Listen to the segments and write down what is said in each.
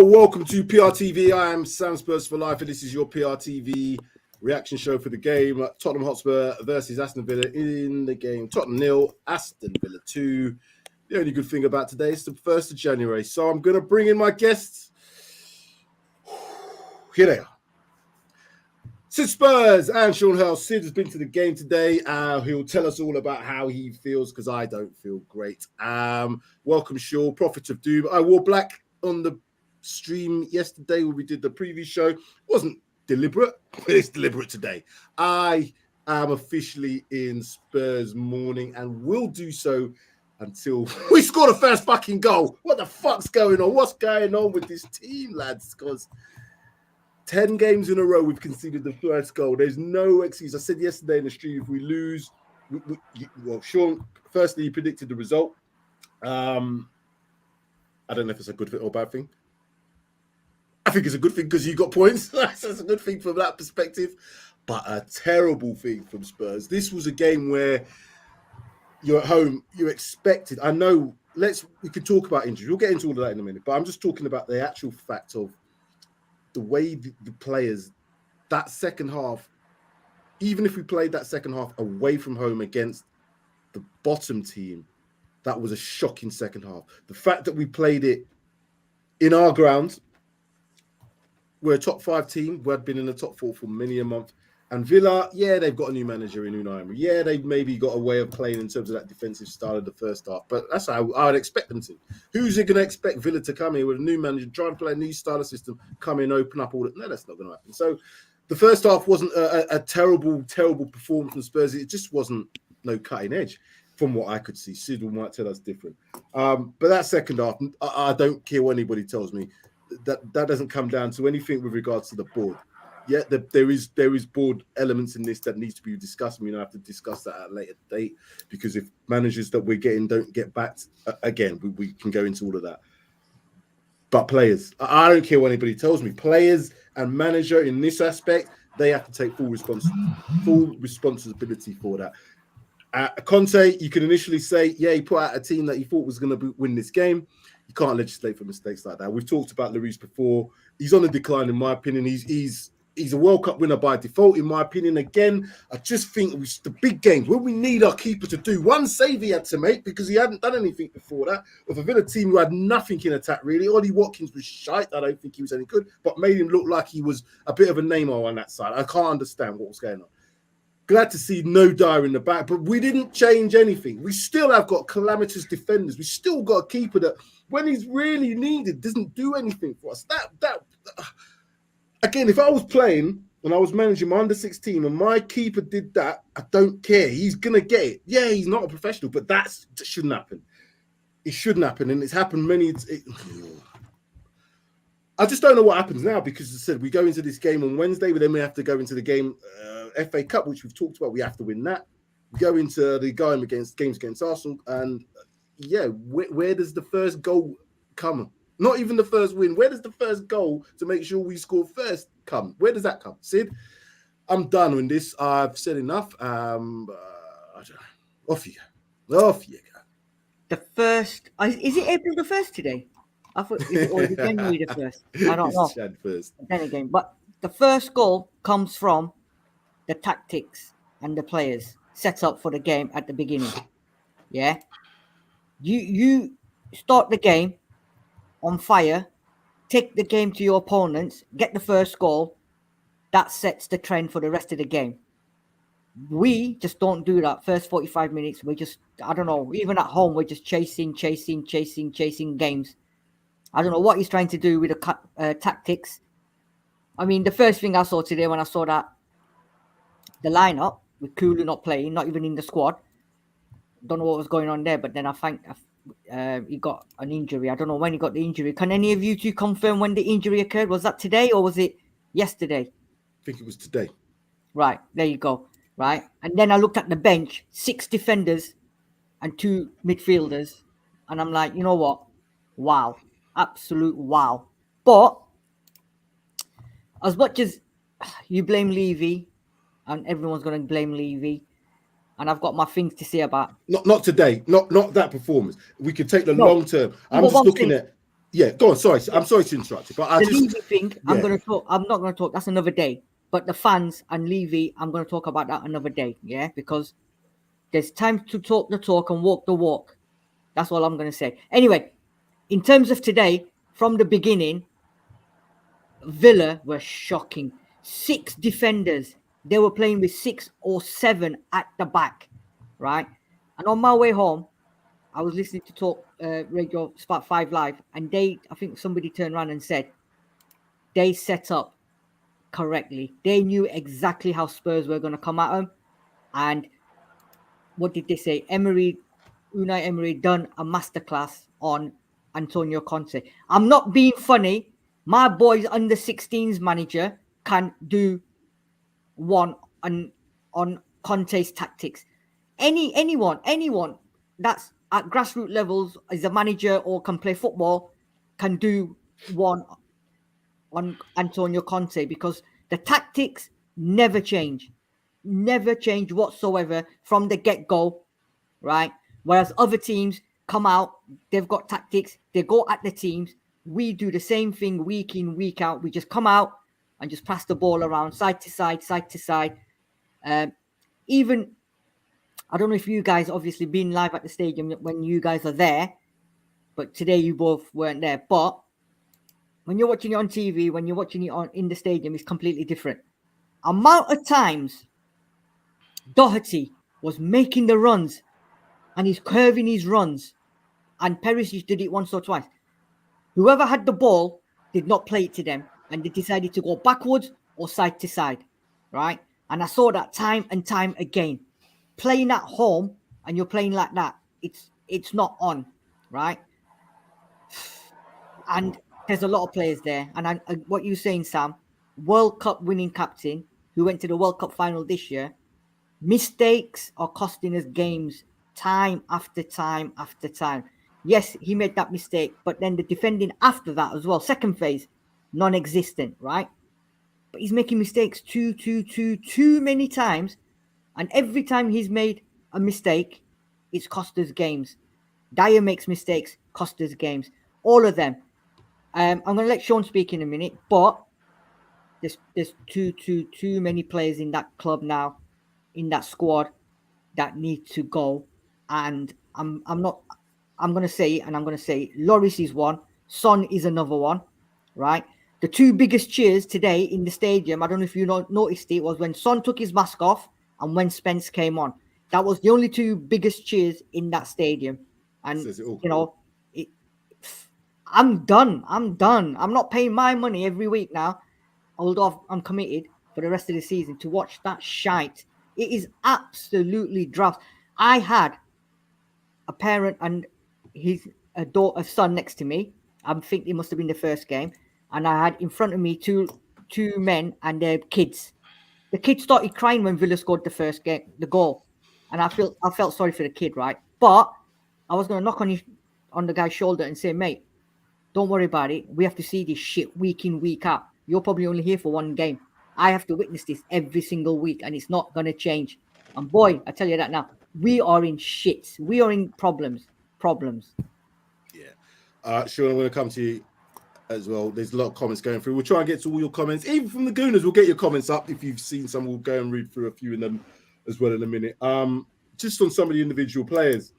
welcome to PRTV. I am Sam Spurs for life, and this is your PRTV reaction show for the game. Tottenham Hotspur versus Aston Villa in the game. Tottenham 0, Aston Villa 2. The only good thing about today is the 1st of January. So I'm going to bring in my guests. Here they are. Sid Spurs and Sean Hurl. Sid has been to the game today. He'll tell us all about how he feels because I don't feel great. Welcome, Sean. Prophet of Doom. I wore black on the stream yesterday when we did the preview show. It wasn't deliberate, but it's deliberate today. I am officially in Spurs mourning and will do so until we score the first fucking goal. What the fuck's going on? What's going on with this team, lads? Because 10 games in a row we've conceded the first goal. There's no excuse. I said yesterday in the stream, if we lose, well, Sean, firstly, he predicted the result. I don't know if it's a good thing or a bad thing. I think it's a good thing because you got points. That's a good thing from that perspective. But a terrible thing from Spurs. This was a game where you're at home, you're expected. I know, we can talk about injuries. We'll get into all of that in a minute. But I'm just talking about the actual fact of the way the players, that second half, even if we played that second half away from home against the bottom team, that was a shocking second half. The fact that we played it in our ground, we're a top 5 team. We've been in the top 4 for many a month. And Villa, yeah, they've got a new manager in Unai Emery. Yeah, they've maybe got a way of playing in terms of that defensive style of the first half. But that's how I would expect them to. Who's it going to expect Villa to come here with a new manager, try and play a new style of system, come in, open up all that? No, that's not going to happen. So the first half wasn't a terrible, terrible performance from Spurs. It just wasn't no cutting edge from what I could see. Sidwell might tell us different. But that second half, I don't care what anybody tells me. That doesn't come down to anything with regards to the board. Yeah, there is board elements in this that needs to be discussed. I have to discuss that at a later date because if managers that we're getting don't get backed, again, we can go into all of that. But players, I don't care what anybody tells me. Players and manager in this aspect, they have to take full responsibility for that. Conte, you can initially say, yeah, he put out a team that he thought was going to win this game. You can't legislate for mistakes like that. We've talked about Lloris before. He's on the decline, in my opinion. He's a World Cup winner by default, in my opinion. Again, I just think it was the big games when we need our keeper to do one save he had to make because he hadn't done anything before that. With a Villa team who had nothing in attack, really. Ollie Watkins was shite. I don't think he was any good, but made him look like he was a bit of a Neymar on that side. I can't understand what was going on. Glad to see no Dyer in the back, but we didn't change anything. We still have got calamitous defenders. We still got a keeper that, when he's really needed, doesn't do anything for us. Again, if I was playing and I was managing my under-16 and my keeper did that, I don't care. He's going to get it. Yeah, he's not a professional, but that shouldn't happen. It shouldn't happen, and it's happened many... I just don't know what happens now because, as I said, we go into this game on Wednesday, but then we have to go into the game, FA Cup, which we've talked about. We have to win that. We go into the game against Arsenal, and yeah, where does the first goal come? Not even the first win. Where does the first goal to make sure we score first come? Where does that come? Sid, I'm done with this. I've said enough. I don't know. Off you go. The first, is it April the 1st today? I thought it was January the 1st. I don't know. First. Then again, but the first goal comes from the tactics and the players set up for the game at the beginning. Yeah, you start the game on fire, take the game to your opponents, get the first goal. That sets the trend for the rest of the game. We just don't do that. First 45 minutes, we just, I don't know. Even at home, we're just chasing games. I don't know what he's trying to do with the tactics. I mean, the first thing I saw today when I saw that the lineup with Kulu not playing, not even in the squad, don't know what was going on there. But then I think he got an injury. I don't know when he got the injury. Can any of you two confirm when the injury occurred? Was that today or was it yesterday? I think it was today. Right, there you go. Right, and then I looked at the bench, 6 defenders and 2 midfielders, and I'm like, you know what? Wow. Absolute wow. But as much as you blame Levy, and everyone's going to blame Levy, and I've got my things to say about... Not today. Not that performance. We could take the long term. I'm just looking at... Yeah, go on. Sorry, I'm sorry to interrupt you, but I The just Levy thing, I'm gonna talk. I'm not gonna talk. That's another day. But the fans and Levy, I'm gonna talk about that another day. Yeah, because there's time to talk the talk and walk the walk. That's all I'm gonna say. Anyway, in terms of today, from the beginning, Villa were shocking. 6 defenders. They were playing with 6 or 7 at the back, right? And on my way home, I was listening to Talk Radio Spot 5 Live, and I think somebody turned around and said they set up correctly. They knew exactly how Spurs were going to come at them. And what did they say? Unai Emery done a masterclass on Antonio Conte. I'm not being funny. My boy's under 16s manager can do one on Conte's tactics. Anyone that's at grassroots levels as a manager or can play football can do one on Antonio Conte, because the tactics never change whatsoever from the get-go, right? Whereas other teams come out, they've got tactics, they go at the teams. We do the same thing week in, week out. We just come out and just pass the ball around side to side. Even, I don't know if you guys obviously been live at the stadium when you guys are there, but today you both weren't there. But when you're watching it on TV, when you're watching it in the stadium, it's completely different. Amount of times Doherty was making the runs and he's curving his runs, and Perisic did it once or twice. Whoever had the ball did not play it to them, and they decided to go backwards or side to side, right? And I saw that time and time again. Playing at home and you're playing like that, it's not on, right? And there's a lot of players there. And what you're saying, Sam, World Cup winning captain who went to the World Cup final this year, mistakes are costing us games time after time after time. Yes, he made that mistake, but then the defending after that as well, second phase, non-existent, right? But he's making mistakes too many times. And every time he's made a mistake, it's cost us games. Dyer makes mistakes, cost us games. All of them. I'm going to let Sean speak in a minute, but there's too many players in that club now, in that squad, that need to go. And I'm going to say, Lloris is one, Son is another one, right? The 2 biggest cheers today in the stadium, I don't know if you noticed it, was when Son took his mask off and when Spence came on. That was the only 2 biggest cheers in that stadium. And, I'm done. I'm not paying my money every week now, although I'm committed for the rest of the season, to watch that shite. It is absolutely draft. I had a parent and a son next to me. I think it must have been the first game. And I had in front of me two men and their kids. The kid started crying when Villa scored the goal. And I felt sorry for the kid, right? But I was going to knock on the guy's shoulder and say, mate, don't worry about it. We have to see this shit week in, week out. You're probably only here for one game. I have to witness this every single week, and it's not going to change. And boy, I tell you that now, we are in shit. We are in problems. Yeah. Sean, I'm going to come to you as well. There's a lot of comments going through. We'll try and get to all your comments. Even from the Gooners, we'll get your comments up. If you've seen some, we'll go and read through a few of them as well in a minute. Just on some of the individual players.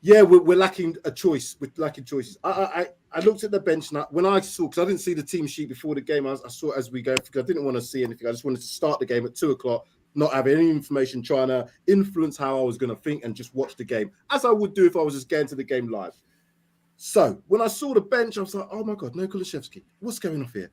Yeah, we're lacking a choice. We're lacking choices. I looked at the bench now. When I saw, because I didn't see the team sheet before the game, I saw it as we go. I didn't want to see anything. I just wanted to start the game at 2:00, not have any information, trying to influence how I was going to think and just watch the game, as I would do if I was just getting to the game live. So when I saw the bench, I was like, oh my God, no Kulusevski. What's going on here?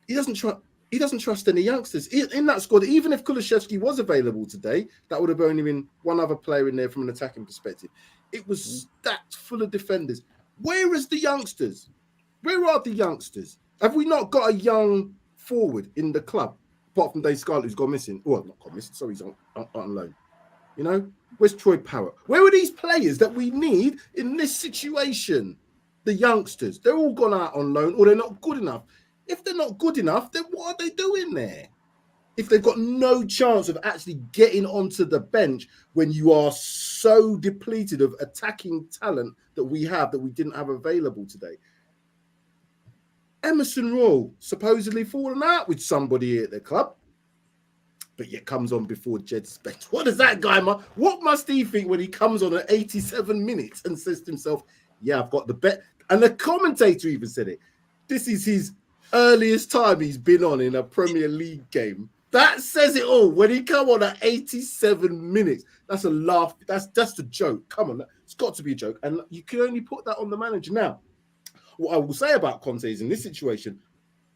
He doesn't trust any youngsters in that squad. Even if Kulusevski was available today, that would have only been one other player in there from an attacking perspective. It was stacked full of defenders. Where is the youngsters? Where are the youngsters? Have we not got a young forward in the club, apart from Dave Scarlett, who's gone missing? Well, not gone missing. Sorry, he's on loan. You know, where's Troy Parrott? Where are these players that we need in this situation? The youngsters, they're all gone out on loan, or they're not good enough. If they're not good enough, then what are they doing there? If they've got no chance of actually getting onto the bench when you are so depleted of attacking talent that we didn't have available today. Emerson Royal supposedly fallen out with somebody at the club, but yet comes on before Jed Spence. What does that guy, what must he think when he comes on at 87 minutes and says to himself, yeah, I've got the bet? And the commentator even said it. This is his earliest time he's been on in a Premier League game. That says it all. When he come on at 87 minutes, that's a laugh. That's a joke. Come on, it's got to be a joke. And you can only put that on the manager. Now, what I will say about Conte is in this situation,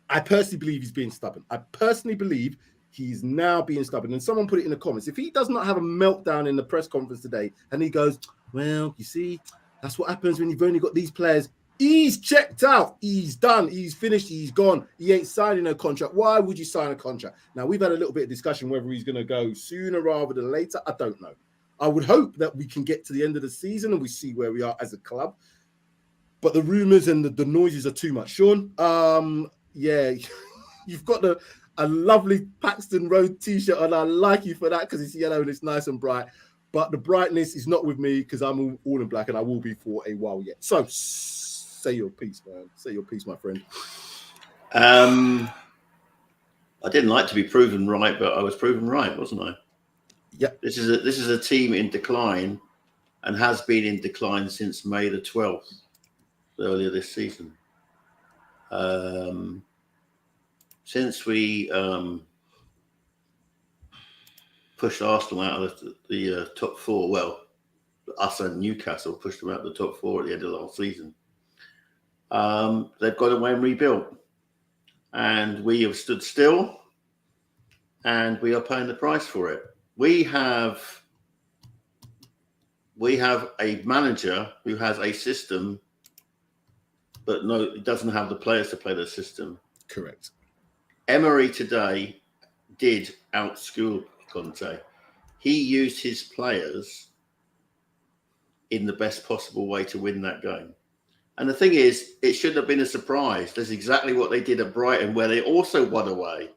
I personally believe he's being stubborn. I personally believe he's now being stubborn. And someone put it in the comments. If he does not have a meltdown in the press conference today and he goes, well, you see, that's what happens when you've only got these players. He's checked out. He's done. He's finished. He's gone. He ain't signing a contract. Why would you sign a contract? Now, we've had a little bit of discussion whether he's going to go sooner rather than later. I don't know. I would hope that we can get to the end of the season and we see where we are as a club. But the rumours and the noises are too much. Sean, yeah, you've got a lovely Paxton Road t-shirt and I like you for that because it's yellow and it's nice and bright. But the brightness is not with me because I'm all in black and I will be for a while yet. So, say your piece, man. Say your piece, my friend. I didn't like to be proven right, but I was proven right, wasn't I? Yeah. This is a team in decline and has been in decline since May the 12th, earlier this season. Since we pushed Arsenal out of the top four, well, us and Newcastle pushed them out of the top four at the end of last season. They've got away and rebuilt, and we have stood still, and we are paying the price for it. We have a manager who has a system, but no, it doesn't have the players to play the system. Correct. Emery today did outschool Conte. He used his players in the best possible way to win that game. And the thing is, it shouldn't have been a surprise. That's exactly what they did at Brighton, where they also won away.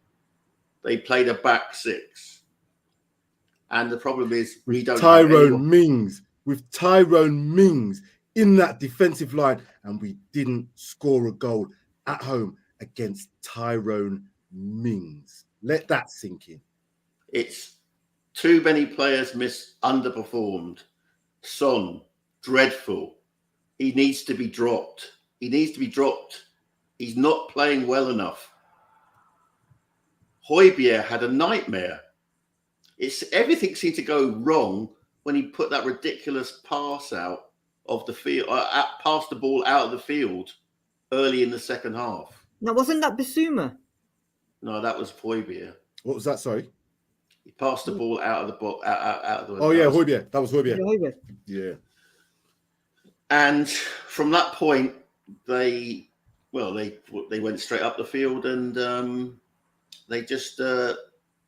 They played a back six. And the problem is, we don't have Tyrone Mings, with Tyrone Mings in that defensive line, and we didn't score a goal at home against Tyrone Mings. Let that sink in. It's too many players underperformed. Son, dreadful. He needs to be dropped. He's not playing well enough. Hojbjerg had a nightmare. Everything seemed to go wrong when he put that ridiculous pass out of the field, passed the ball out of the field early in the second half. Now, wasn't that Basuma? No, that was Hojbjerg. What was that? Sorry. He passed the ball out of the box. Oh yeah, Hojbjerg. That was Hojbjerg. Yeah. And from that point, they went straight up the field and they just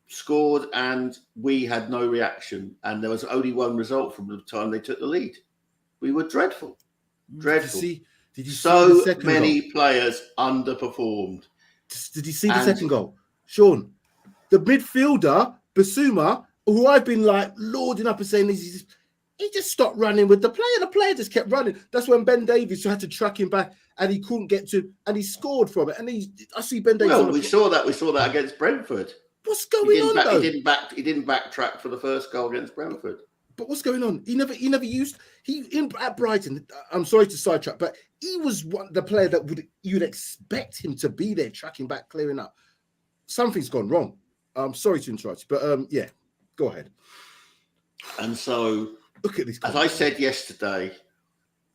scored, and we had no reaction. And there was only one result from the time they took the lead. We were dreadful. Dreadful. Did you see so the second many goal? Players underperformed. Did you see the second goal? Sean, the midfielder, Basuma, who I've been like lording up and saying he just stopped running with the player. The player just kept running. That's when Ben Davies had to track him back, and he couldn't get to, and he scored from it. And I see Ben Davies. Well, we saw that against Brentford. What's going on though? He didn't backtrack for the first goal against Brentford. But what's going on? He never used at Brighton. I'm sorry to sidetrack, but he was the player that you'd expect him to be there, tracking back, clearing up. Something's gone wrong. I'm sorry to interrupt you, but yeah, go ahead. And so, look at this. As I said yesterday,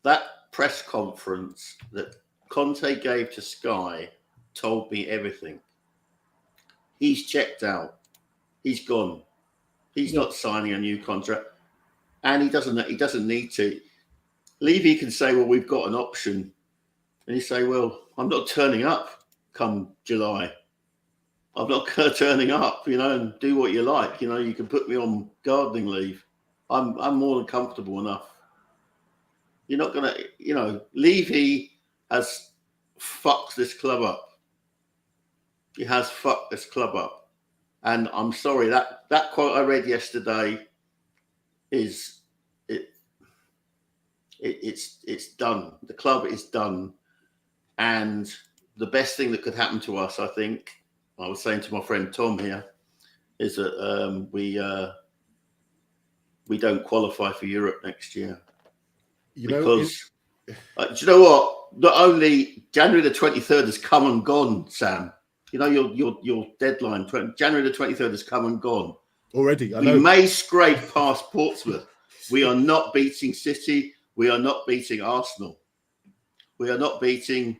that press conference that Conte gave to Sky told me everything. He's checked out. He's gone. He's not signing a new contract, and he doesn't need to. Levy can say, "Well, we've got an option," and you say, "Well, I'm not turning up come July. I'm not turning up, and do what you like. You can put me on gardening leave. I'm more than comfortable enough." You're not gonna, Levy has fucked this club up. He has fucked this club up, and I'm sorry that quote I read yesterday is it's done. The club is done, and the best thing that could happen to us, I think, I was saying to my friend Tom here, is that we don't qualify for Europe next year. Because do you know what? Not only January the 23rd has come and gone, Sam. You know, your deadline, January the 23rd has come and gone. Already, I know. We may scrape past Portsmouth. We are not beating City. We are not beating Arsenal. We are not beating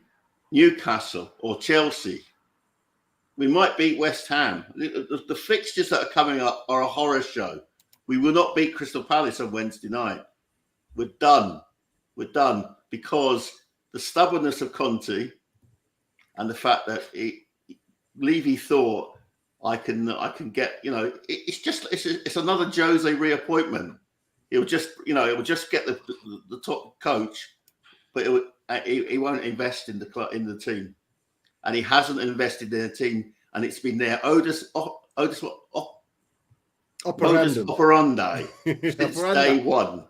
Newcastle or Chelsea. We might beat West Ham. The fixtures that are coming up are a horror show. We will not beat Crystal Palace on Wednesday night. We're done. We're done because the stubbornness of Conte and the fact that Levy thought I can get, you know, it's another Jose reappointment. It will just get the top coach, but he won't invest in the team, and he hasn't invested in the team, and it's been their modus operandi since day one.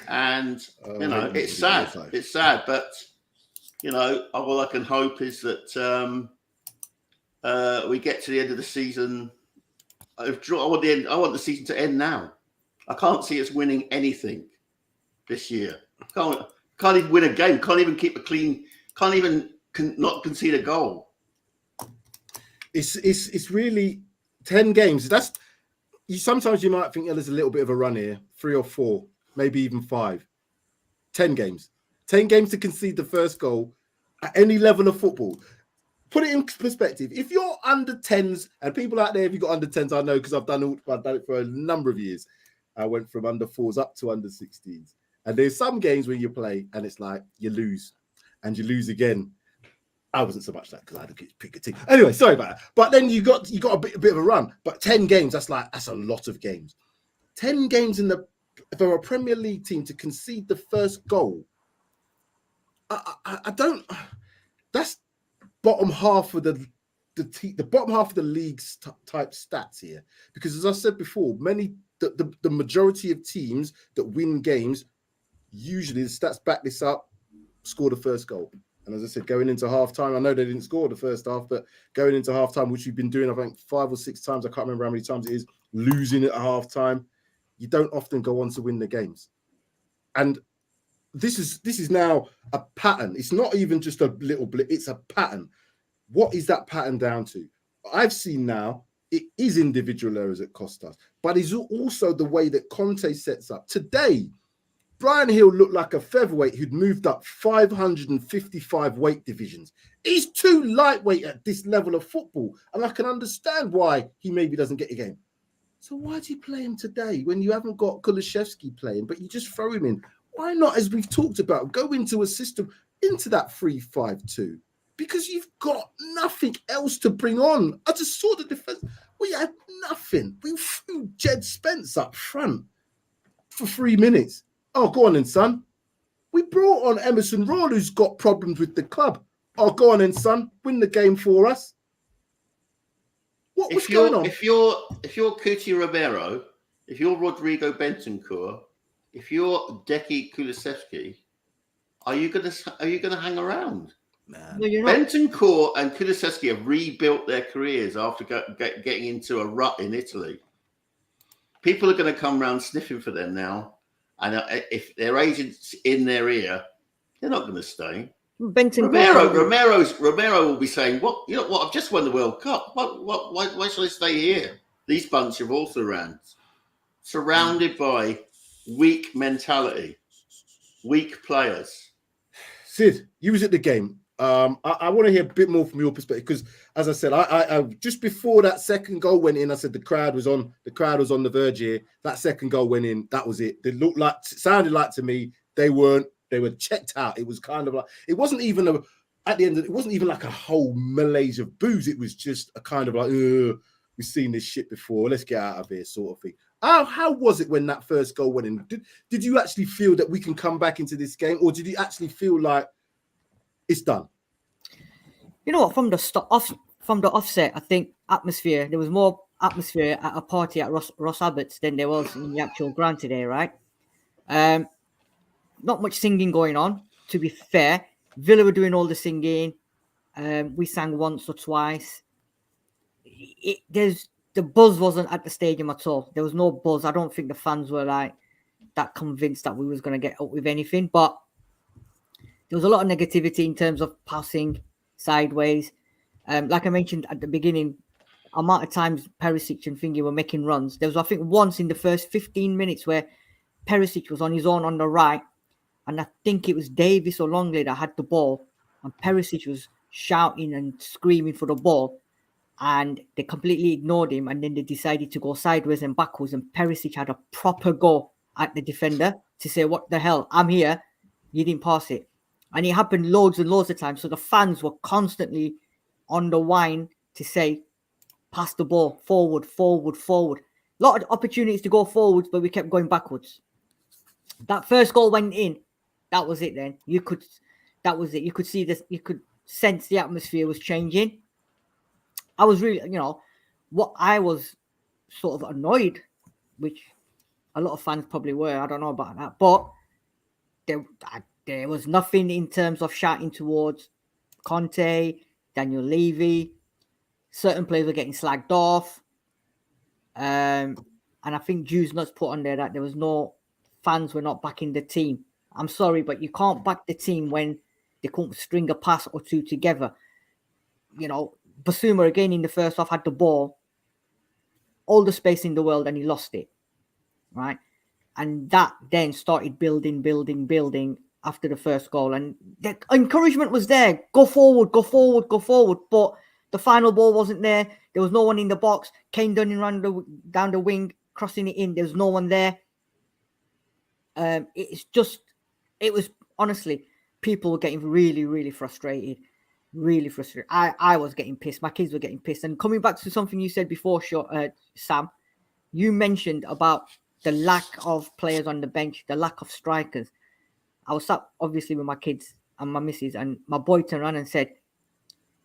And you know, it's sad. It's sad, but you know, all I can hope is that we get to the end of the season. I want the season to end now. I can't see us winning anything this year. Can't even win a game. Can't even keep a clean. Can't even not concede a goal. It's really 10 games. That's sometimes you might think, there's a little bit of a run here, 3 or 4. Maybe even 5. 10 games. 10 games to concede the first goal at any level of football. Put it in perspective. If you're under 10s, and people out there, if you've got under 10s, I know because I've done it for a number of years. I went from under 4s up to under 16s. And there's some games where you play and it's like you lose and you lose again. I wasn't so much that because I had to pick a team. Anyway, sorry about that. But then you got a bit of a run. But 10 games, that's a lot of games. 10 games for a Premier League team to concede the first goal, I don't. That's bottom half of the bottom half of the league's type stats here. Because as I said before, the majority of teams that win games, usually the stats back this up, score the first goal. And as I said, going into halftime, I know they didn't score the first half, but going into halftime, which we've been doing, I think 5 or 6 times, I can't remember how many times it is, losing at halftime. You don't often go on to win the games. And this is now a pattern. It's not even just a little blip, it's a pattern. What is that pattern down to? I've seen now it is individual errors that cost us, but it's also the way that Conte sets up. Today, Brian Hill looked like a featherweight who'd moved up 555 weight divisions. He's too lightweight at this level of football, and I can understand why he maybe doesn't get a game. So why do you play him today when you haven't got Kulusevski playing, but you just throw him in? Why not, as we've talked about, go into a system, into that 3-5-2? Because you've got nothing else to bring on. I just saw the defense. We had nothing. We threw Jed Spence up front for 3 minutes. Oh, go on then, son. We brought on Emerson Royal, who's got problems with the club. Oh, go on then, son. Win the game for us. What's going on? If you're Cuti Romero, if you're Rodrigo Bentancur, if you're Deji Kulusevski, are you gonna hang around? Man. No, you're not. Bentancur and Kulusevski have rebuilt their careers after getting into a rut in Italy. People are going to come around sniffing for them now, and if their agents in their ear, they're not going to stay. Romero will be saying, "What? You know what? I've just won the World Cup. Why should I stay here?" These bunch of also-rans, surrounded by weak mentality, weak players. Sid, you was at the game. I want to hear a bit more from your perspective because, as I said, I just before that second goal went in, I said the crowd was on the verge here. That second goal went in. That was it. Sounded like to me they were checked out. It was kind of like it wasn't even it wasn't even like a whole malaise of boos. It was just a kind of like we've seen this shit before. Let's get out of here, sort of thing. How was it when that first goal went in? Did you actually feel that we can come back into this game, or did you actually feel like it's done? You know what? From the offset, I think atmosphere. There was more atmosphere at a party at Ross Abbott's than there was in the actual ground today, right? Not much singing going on, to be fair. Villa were doing all the singing. We sang once or twice. The buzz wasn't at the stadium at all. There was no buzz. I don't think the fans were like that convinced that we was going to get up with anything. But there was a lot of negativity in terms of passing sideways. Like I mentioned at the beginning, amount of times Perisic and Thingy were making runs. There was, I think, once in the first 15 minutes where Perisic was on his own on the right, and I think it was Davis or Longley that had the ball, and Perisic was shouting and screaming for the ball, and they completely ignored him, and then they decided to go sideways and backwards, and Perisic had a proper go at the defender to say, what the hell, I'm here, you didn't pass it. And it happened loads and loads of times, so the fans were constantly on the whine to say, pass the ball, forward, forward, forward. A lot of opportunities to go forwards, but we kept going backwards. That first goal went in. That was it then. That was it. You could see this, you could sense the atmosphere was changing. I was really, what I was sort of annoyed, which a lot of fans probably were. I don't know about that. But there was nothing in terms of shouting towards Conte, Daniel Levy. Certain players were getting slagged off. And I think Juice Nuts put on there that there was no fans were not backing the team. I'm sorry, but you can't back the team when they couldn't string a pass or two together. Basuma again in the first half had the ball, all the space in the world, and he lost it. Right? And that then started building after the first goal. And the encouragement was there. Go forward, go forward, go forward. But the final ball wasn't there. There was no one in the box. Kane Dunning ran down the wing, crossing it in. There was no one there. It was honestly, people were getting really, really frustrated. Really frustrated. I was getting pissed. My kids were getting pissed. And coming back to something you said before, Sam, you mentioned about the lack of players on the bench, the lack of strikers. I was sat obviously with my kids and my missus, and my boy turned around and said,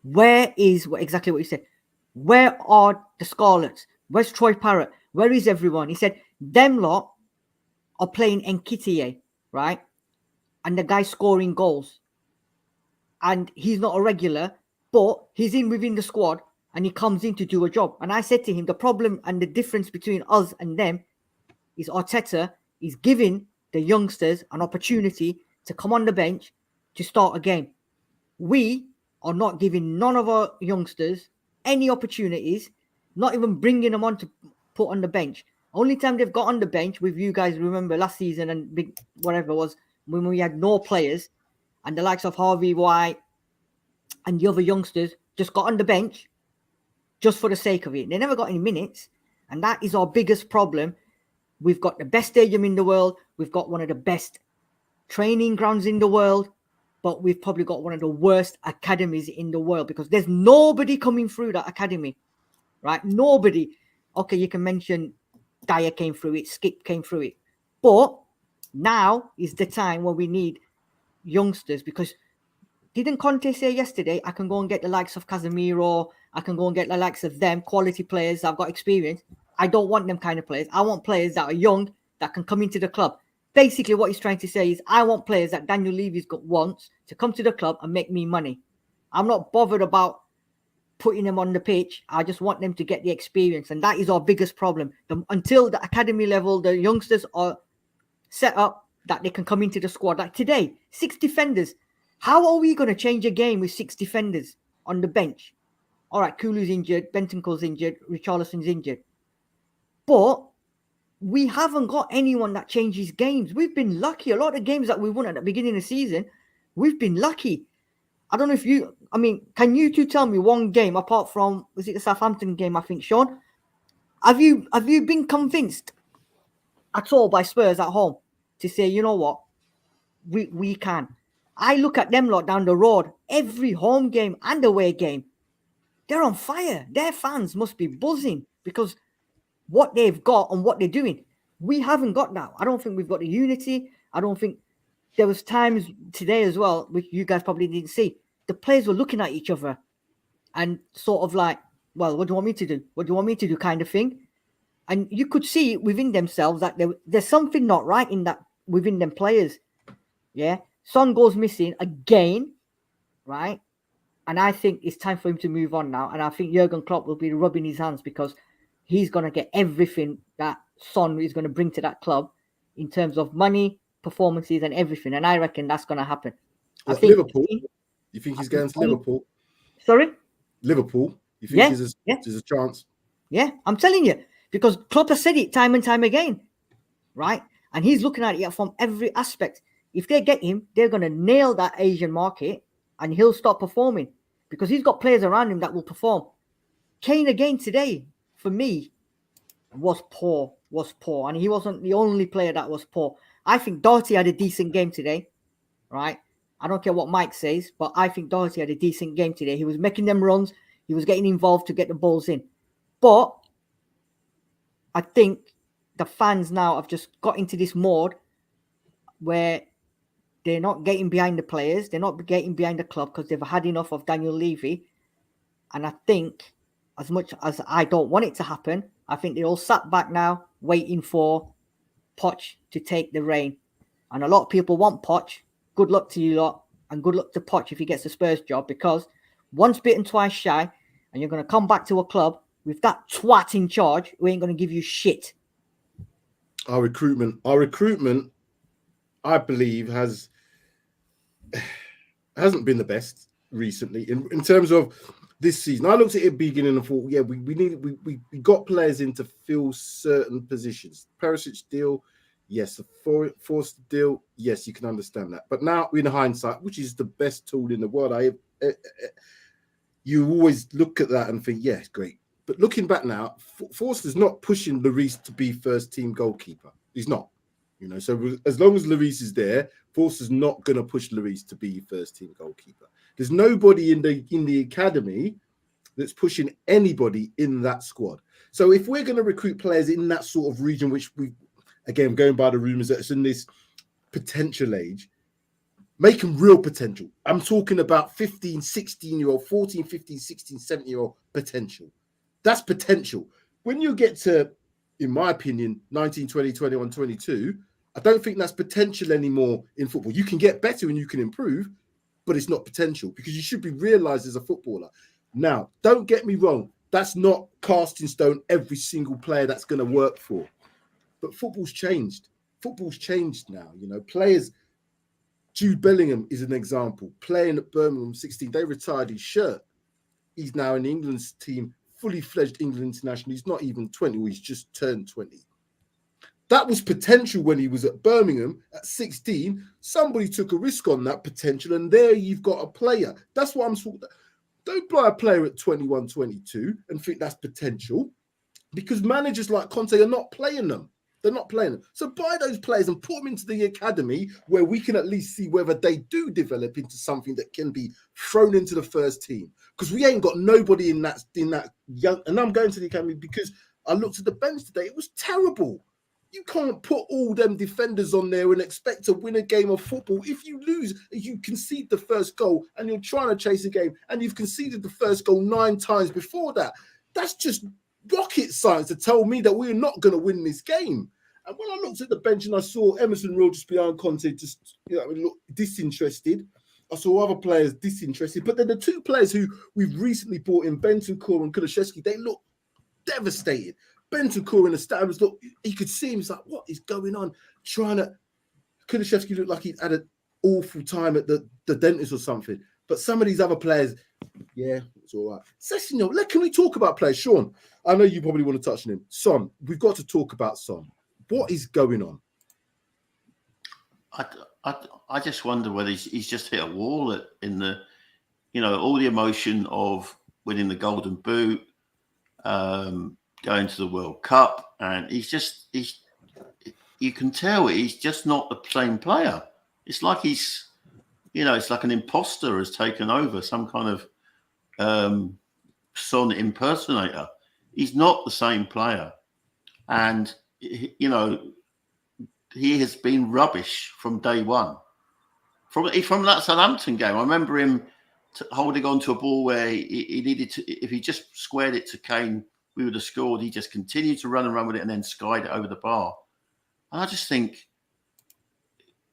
where is exactly what you said? Where are the Scarlets? Where's Troy Parrott? Where is everyone? He said, them lot are playing Nketiah, right? And the guy's scoring goals. And he's not a regular, but he's within the squad and he comes in to do a job. And I said to him, the problem and the difference between us and them is Arteta is giving the youngsters an opportunity to come on the bench to start a game. We are not giving none of our youngsters any opportunities, not even bringing them on to put on the bench. Only time they've got on the bench with you guys, remember last season and whatever was when we had no players and the likes of Harvey White and the other youngsters just got on the bench just for the sake of it. They never got any minutes. And that is our biggest problem. We've got the best stadium in the world. We've got one of the best training grounds in the world. But we've probably got one of the worst academies in the world because there's nobody coming through that academy, right? Nobody. Okay, you can mention Dyer came through it, Skip came through it. But now is the time when we need youngsters because didn't Conte say yesterday, I can go and get the likes of Casemiro, I can go and get the likes of them, quality players that have got experience. I don't want them kind of players. I want players that are young, that can come into the club. Basically, what he's trying to say is, I want players that Daniel Levy's wants to come to the club and make me money. I'm not bothered about putting them on the pitch. I just want them to get the experience. And that is our biggest problem. Until the academy level, the youngsters are set up that they can come into the squad. Like today, 6 defenders. How are we going to change a game with 6 defenders on the bench? All right, Kulu's injured, Bentancur's injured, Richarlison's injured. But we haven't got anyone that changes games. We've been lucky. A lot of games that we won at the beginning of the season, we've been lucky. I don't know if can you two tell me one game apart from, was it the Southampton game, I think, Sean? Have you been convinced at all by Spurs at home to say, you know what, we can? I look at them lot down the road, every home game and away game, they're on fire. Their fans must be buzzing because what they've got and what they're doing. We haven't got that. I don't think we've got the unity. I don't think there was times today as well, which you guys probably didn't see. The players were looking at each other and sort of like, well, what do you want me to do? What do you want me to do kind of thing? And you could see within themselves that there's something not right in that within them players. Yeah. Son goes missing again. right? And I think it's time for him to move on now. And I think Jurgen Klopp will be rubbing his hands because he's going to get everything that Son is going to bring to that club in terms of money, performances, and everything. And I reckon that's going to happen. What, Liverpool? You think he's going to Liverpool? Sorry? Liverpool? You think there's a chance? Yeah, I'm telling you. Because Klopp has said it time and time again, right? And he's looking at it from every aspect. If they get him, they're going to nail that Asian market and he'll stop performing because he's got players around him that will perform. Kane again today, for me, was poor. And he wasn't the only player that was poor. I think Doherty had a decent game today, right? I don't care what Mike says, but I think Doherty had a decent game today. He was making them runs. He was getting involved to get the balls in. But I think the fans now have just got into this mode where they're not getting behind the players. They're not getting behind the club because they've had enough of Daniel Levy. And I think, as much as I don't want it to happen, I think they're all sat back now waiting for Poch to take the reign. And a lot of people want Poch. Good luck to you lot. And good luck to Poch if he gets the Spurs job, because once bitten, twice shy, and you're going to come back to a club with that twat in charge who ain't going to give you shit. Our recruitment, I believe, hasn't been the best recently in terms of this season. I looked at it beginning and thought, yeah, we got players in to fill certain positions. Perisic deal, yes. A Forster deal, yes, you can understand that. But now, in hindsight, which is the best tool in the world, you always look at that and think, yeah, great. But looking back now, Forster's not pushing Lloris to be first team goalkeeper. He's not. So as long as Lloris is there, Forster's not going to push Lloris to be first team goalkeeper. There's nobody in the academy that's pushing anybody in that squad. So if we're going to recruit players in that sort of region, which we, again, going by the rumours that it's in this potential age, make them real potential. I'm talking about 15, 16-year-old, 14, 15, 16, 17-year-old potential. That's potential. When you get to, in my opinion, 19, 20, 21, 22, I don't think that's potential anymore in football. You can get better and you can improve, but it's not potential because you should be realised as a footballer. Now, don't get me wrong. That's not cast in stone every single player that's going to work for. But football's changed. Football's changed now. Players, Jude Bellingham is an example. Playing at Birmingham 16, they retired his shirt. He's now in England's team, fully fledged England international. He's not even 20, he's just turned 20. That was potential when he was at Birmingham at 16. Somebody took a risk on that potential, and there you've got a player. That's what I'm talking about. Don't buy a player at 21, 22 and think that's potential, because managers like Conte are not playing them. They're not playing them. So buy those players and put them into the academy where we can at least see whether they do develop into something that can be thrown into the first team. Because we ain't got nobody in that young. And I'm going to the academy because I looked at the bench today. It was terrible. You can't put all them defenders on there and expect to win a game of football. If you lose, you concede the first goal and you're trying to chase a game and you've conceded the first goal 9 times before that. That's just rocket science to tell me that we're not going to win this game. And when I looked at the bench and I saw Emerson Royal just behind Conte, just look disinterested. I saw other players disinterested. But then the 2 players who we've recently brought in, Bentancur and Kulusevski, they look devastated. Bentancur in the stands, look, he could see him. He's like, what is going on? Kulusevski looked like he'd had an awful time at the dentist or something. But some of these other players, yeah, it's all right. Sessegnon, can we talk about players? Sean, I know you probably want to touch on him. Son, we've got to talk about Son. What is going on? I just wonder whether he's just hit a wall in the, all the emotion of winning the Golden Boot, going to the World Cup, and you can tell he's just not the same player. It's like it's like an imposter has taken over, some kind of Son impersonator. He's not the same player. And, he has been rubbish from day one. From that Southampton game, I remember him holding on to a ball where he needed to, if he just squared it to Kane, we would have scored. He just continued to run and run with it and then skied it over the bar. And I just think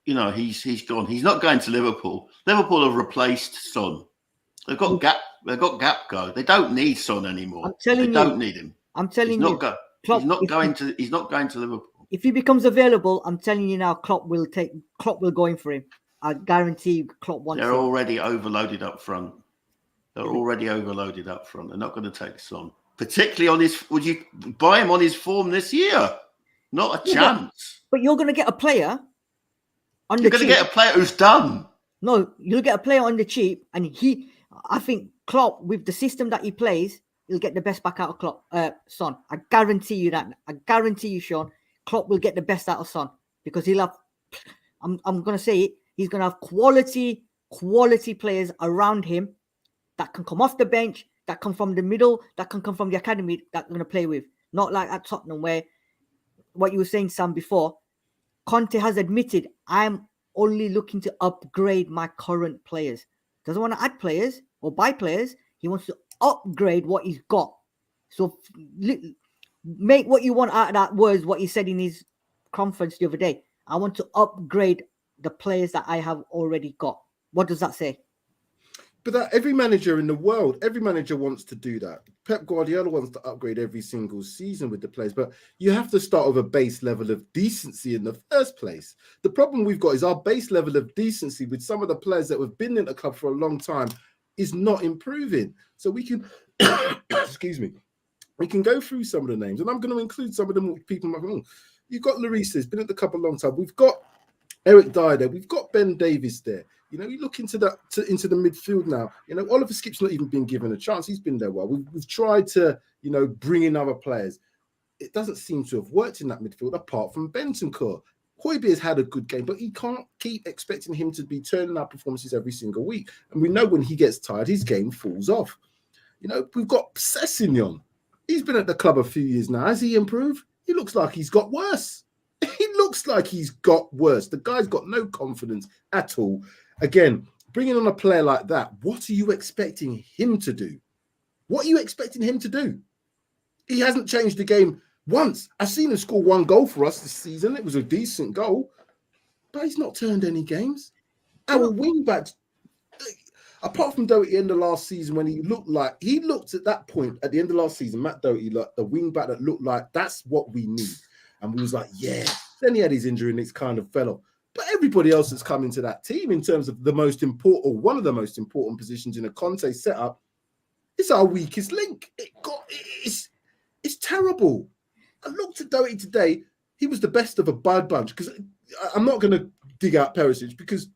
you know, he's gone. He's not going to Liverpool. Liverpool have replaced Son. They've got Gapco. They don't need Son anymore. I'm telling they you, don't need him. I'm telling he's you, not Klopp, he's not going to Liverpool. If he becomes available, I'm telling you now, Klopp will go in for him. I guarantee you, Klopp wants They're him. already overloaded up front. They're not going to take Son. Particularly on his, would you buy him on his form this year? Not a chance. But you're going to get a player on You're the going cheap. to get a player who's done. No, you'll get a player on the cheap, and I think Klopp, with the system that he plays, he'll get the best back out of Son. I guarantee you that. I guarantee you, Sean, Klopp will get the best out of Son because he'll have. I'm going to say it. He's going to have quality players around him that can come off the bench, that come from the middle, that can come from the academy, that they're going to play with. Not like at Tottenham, where what you were saying, Sam, before. Conte has admitted, I'm only looking to upgrade my current players. Doesn't want to add players or buy players. He wants to upgrade what he's got. So make what you want out of that words, what he said in his conference the other day. I want to upgrade the players that I have already got. What does that say? But that every manager in the world, every manager wants to do that. Pep Guardiola wants to upgrade every single season with the players, but you have to start with a base level of decency in the first place. The problem we've got is our base level of decency with some of the players that have been in the club for a long time is not improving. So we can, excuse me, we can go through some of the names, and I'm going to include some of them people like, you've got Lloris, who's been at the club a long time. We've got Eric Dyer there. We've got Ben Davies there. You know, you look into the midfield now. You know, Oliver Skip's not even been given a chance. He's been there well. We've tried to, you know, bring in other players. It doesn't seem to have worked in that midfield apart from Bentancur. Højbjerg has had a good game, but you can't keep expecting him to be turning out performances every single week. And we know when he gets tired, his game falls off. You know, we've got Sessegnon. He's been at the club a few years now. Has he improved? He looks like he's got worse. He looks like he's got worse. The guy's got no confidence at all. Again, bringing on a player like that, what are you expecting him to do? What are you expecting him to do? He hasn't changed the game once. I've seen him score one goal for us this season. It was a decent goal, but he's not turned any games. Our wing back, apart from Doherty in the last season when he looked at that point at the end of last season, Matt Doherty, like the wing back that looked like that's what we need. And we was like, yeah. Then he had his injury and it's kind of fell off. But everybody else that's come into that team in terms of the most important, or one of the most important positions in a Conte setup, is our weakest link. It's terrible. I looked at Doherty today. He was the best of a bad bunch, because I'm not going to dig out Perisic, because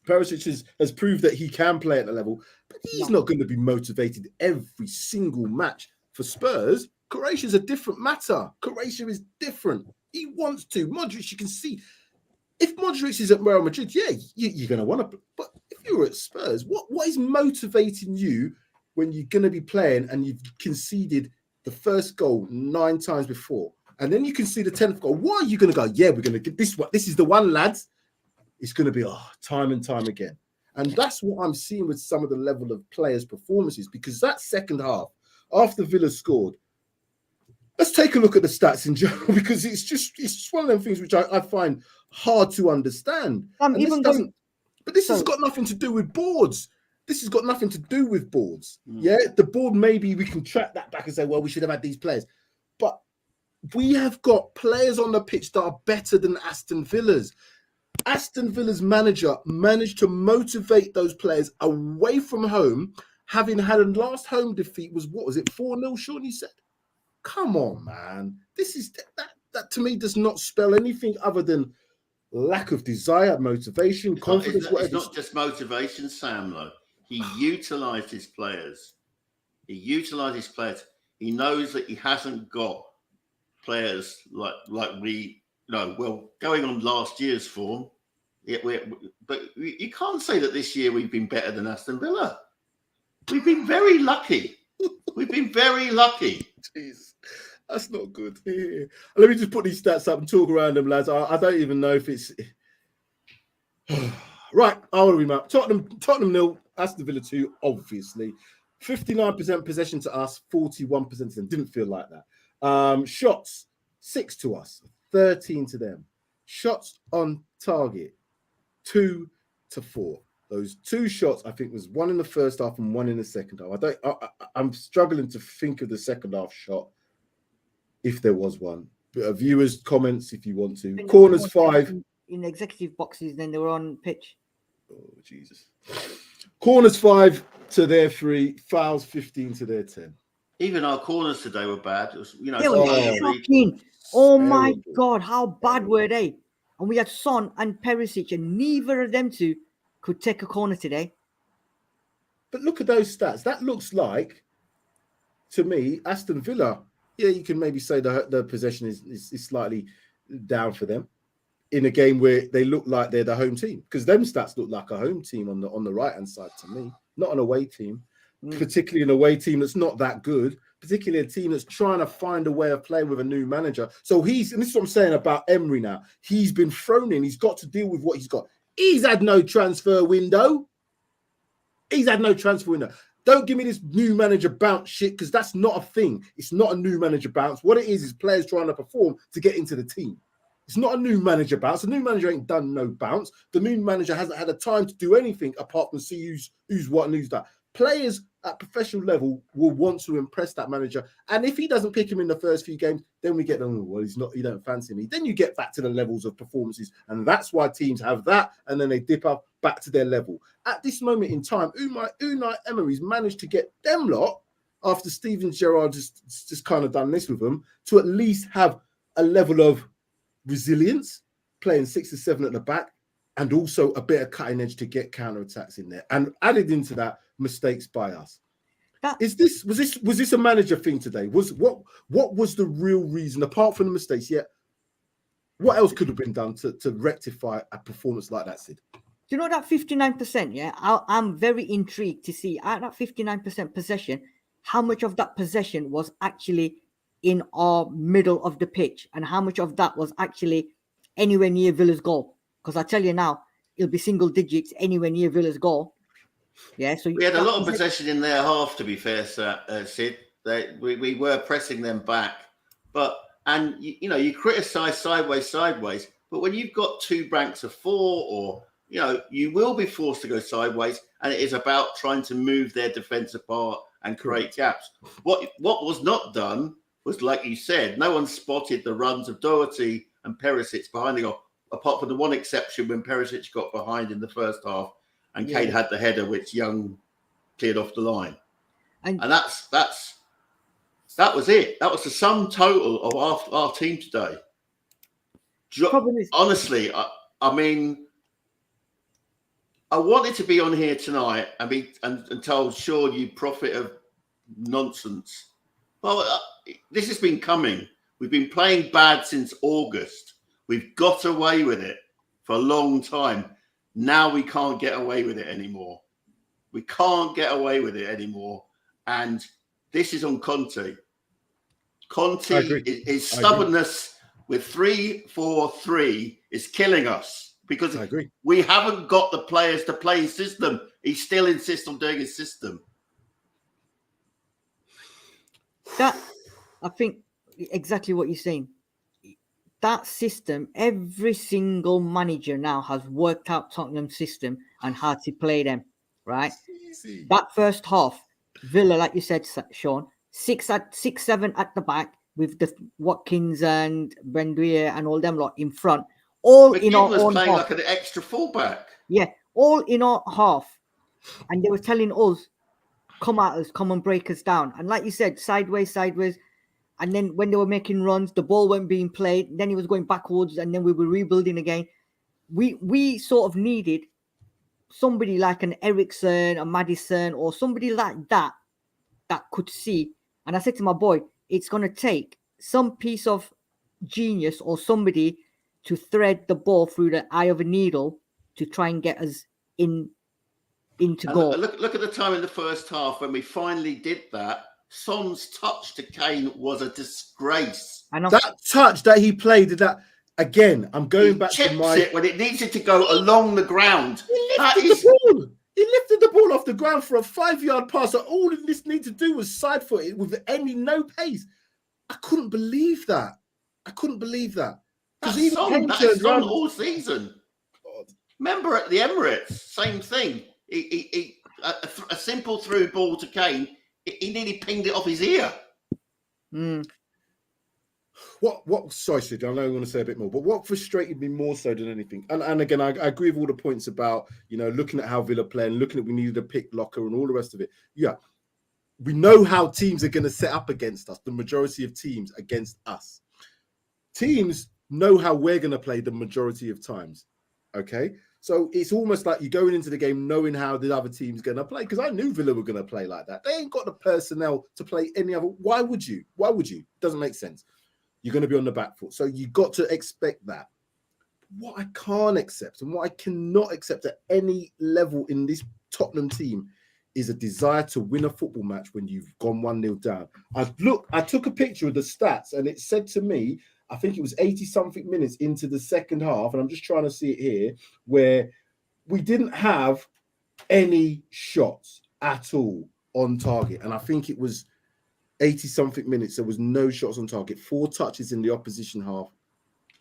Perisic has proved that he can play at the level, but he's not going to be motivated every single match for Spurs. Croatia's a different matter. Croatia is different. He wants to. Modric, you can see. If Modric is at Real Madrid, yeah, you're going to want to. But if you're at Spurs, what is motivating you when you're going to be playing and you've conceded the first goal 9 times before, and then you can see the 10th goal? Why are you going to go, yeah, we're going to get this one. This is the one, lads. It's going to be time and time again. And that's what I'm seeing with some of the level of players' performances, because that second half, after Villa scored, let's take a look at the stats in general, because it's just one of them things which I find hard to understand. But this has got nothing to do with boards. This has got nothing to do with boards. Yeah, the board, maybe we can track that back and say, well, we should have had these players. But we have got players on the pitch that are better than Aston Villa's. Aston Villa's manager managed to motivate those players away from home, having had a last home defeat was, what was it, 4-0, Sean, you said? Come on, man. This is that to me does not spell anything other than lack of desire, motivation, confidence. It's not just motivation, Sam, though. He utilised his players. He knows that he hasn't got players like we, going on last year's form. But you can't say that this year we've been better than Aston Villa. We've been very lucky. Jeez, that's not good. Yeah. Let me just put these stats up and talk around them, lads. I don't even know if it's right. I'll read them out. Tottenham 0, Aston Villa 2, obviously. 59% possession to us, 41% to them. Didn't feel like that. Shots, 6 to us, 13 to them. Shots on target, 2-4. Those 2 shots, I think, was one in the first half and one in the second half. I'm struggling to think of the second half shot, if there was one. But viewers' comments, if you want to. Corners 5 in executive boxes. Then they were on pitch. Oh Jesus! Corners 5 to their 3, fouls 15 to their 10. Even our corners today were bad. It was, you know, They were shocking. Oh my God, how bad were they? And we had Son and Perisic, and neither of them two could take a corner today. But look at those stats. That looks like, to me, Aston Villa. Yeah, you can maybe say the possession is slightly down for them in a game where they look like they're the home team, because them stats look like a home team on the right hand side to me, not an away team. Particularly an away team that's not that good, particularly a team that's trying to find a way of playing with a new manager. So and this is what I'm saying about Emery now. He's been thrown in. He's got to deal with what he's got. He's had no transfer window. Don't give me this new manager bounce shit, because that's not a thing. It's not a new manager bounce. What it is players trying to perform to get into the team. It's not a new manager bounce. The new manager ain't done no bounce. The new manager hasn't had a time to do anything apart from see who's what and who's that. Players at professional level will want to impress that manager, and if he doesn't pick him in the first few games, then we get them. Well, he don't fancy me. Then you get back to the levels of performances, and that's why teams have that, and then they dip up back to their level. At this moment in time, Unai Emery's managed to get them lot, after Steven Gerrard just kind of done this with them, to at least have a level of resilience, playing 6 or 7 at the back, and also a bit of cutting edge to get counter-attacks in there. And added into that, mistakes by us. Was this a manager thing today? What was the real reason, apart from the mistakes? Yeah, what else could have been done to rectify a performance like that, Sid? Do you know that 59%? Yeah, I'm very intrigued to see at that 59% possession, how much of that possession was actually in our middle of the pitch, and how much of that was actually anywhere near Villa's goal. Because I tell you now, it'll be single digits anywhere near Villa's goal. Yeah, so we had a lot of possession in their half, to be fair, Sid. We were pressing them back, and you criticise sideways, but when you've got 2 ranks of 4, or you will be forced to go sideways, and it is about trying to move their defence apart and create gaps. What was not done was, like you said, no one spotted the runs of Doherty and Perisic behind the goal, apart from the one exception when Perisic got behind in the first half. And Kane had the header, which Young cleared off the line. And that was it. That was the sum total of our team today. Honestly, I mean, I wanted to be on here tonight and told, Sean, you prophet of nonsense. Well, this has been coming. We've been playing bad since August. We've got away with it for a long time. Now we can't get away with it anymore. And this is on Conte. His stubbornness with 3-4-3 is killing us, because we haven't got the players to play his system. He still insists on doing his system. That, I think, exactly what you're saying. That system, every single manager now has worked out Tottenham's system and how to play them, right? Easy. That first half, Villa, like you said, Sean, 6-7 at the back with the Watkins and Benduia and all them lot in front. In our own playing half. like an extra fullback. Yeah, all in our half. And they were telling us, come at us, come and break us down. And like you said, sideways. And then when they were making runs, the ball weren't being played. Then he was going backwards, and then we were rebuilding again. We sort of needed somebody like an Ericsson, a Maddison, or somebody like that could see. And I said to my boy, it's going to take some piece of genius or somebody to thread the ball through the eye of a needle to try and get us into goal. Look at the time in the first half when we finally did that. Son's touch to Kane was a disgrace. That touch that he played, again, I'm going back to it when it needed to go along the ground. He lifted the ball off the ground for a 5-yard pass. So all this need to do was side foot it with no pace. I couldn't believe that. Because That's Son all season. Remember at the Emirates, same thing. A simple through ball to Kane, he nearly pinged it off his ear. What? Sorry, Sid, I know I want to say a bit more, but what frustrated me more so than anything, and again, I agree with all the points about, you know, looking at how Villa play and looking at we needed a pick locker and all the rest of it. Yeah, we know how teams are going to set up against us. The majority of teams against us, teams know how we're going to play the majority of times. Okay, so it's almost like you're going into the game knowing how the other team's going to play, because I knew Villa were going to play like that. They ain't got the personnel to play any other. Why would you? Doesn't make sense. You're going to be on the back foot. So you got to expect that. What I can't accept and what I cannot accept at any level in this Tottenham team is a desire to win a football match when you've gone 1-0 down. I took a picture of the stats and it said to me, I think it was 80-something minutes into the second half, and I'm just trying to see it here, where we didn't have any shots at all on target. And I think it was 80-something minutes. There was no shots on target. 4 touches in the opposition half.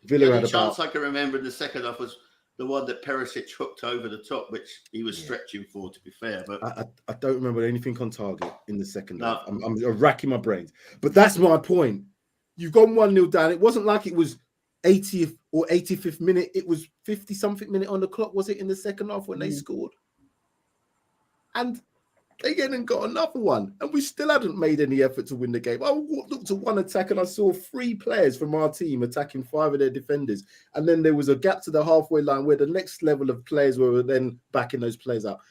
Villa had chance I can remember in the second half was the one that Perisic hooked over the top, which he was stretching for, to be fair. But I don't remember anything on target in the second half. I'm racking my brains. But that's my point. You've gone 1-0 down. It wasn't like it was 80th or 85th minute. It was 50-something minute on the clock, was it, in the second half when they scored? And they again and got another one, and we still hadn't made any effort to win the game. I looked at one attack and I saw 3 players from our team attacking 5 of their defenders, and then there was a gap to the halfway line where the next level of players were then backing those players up.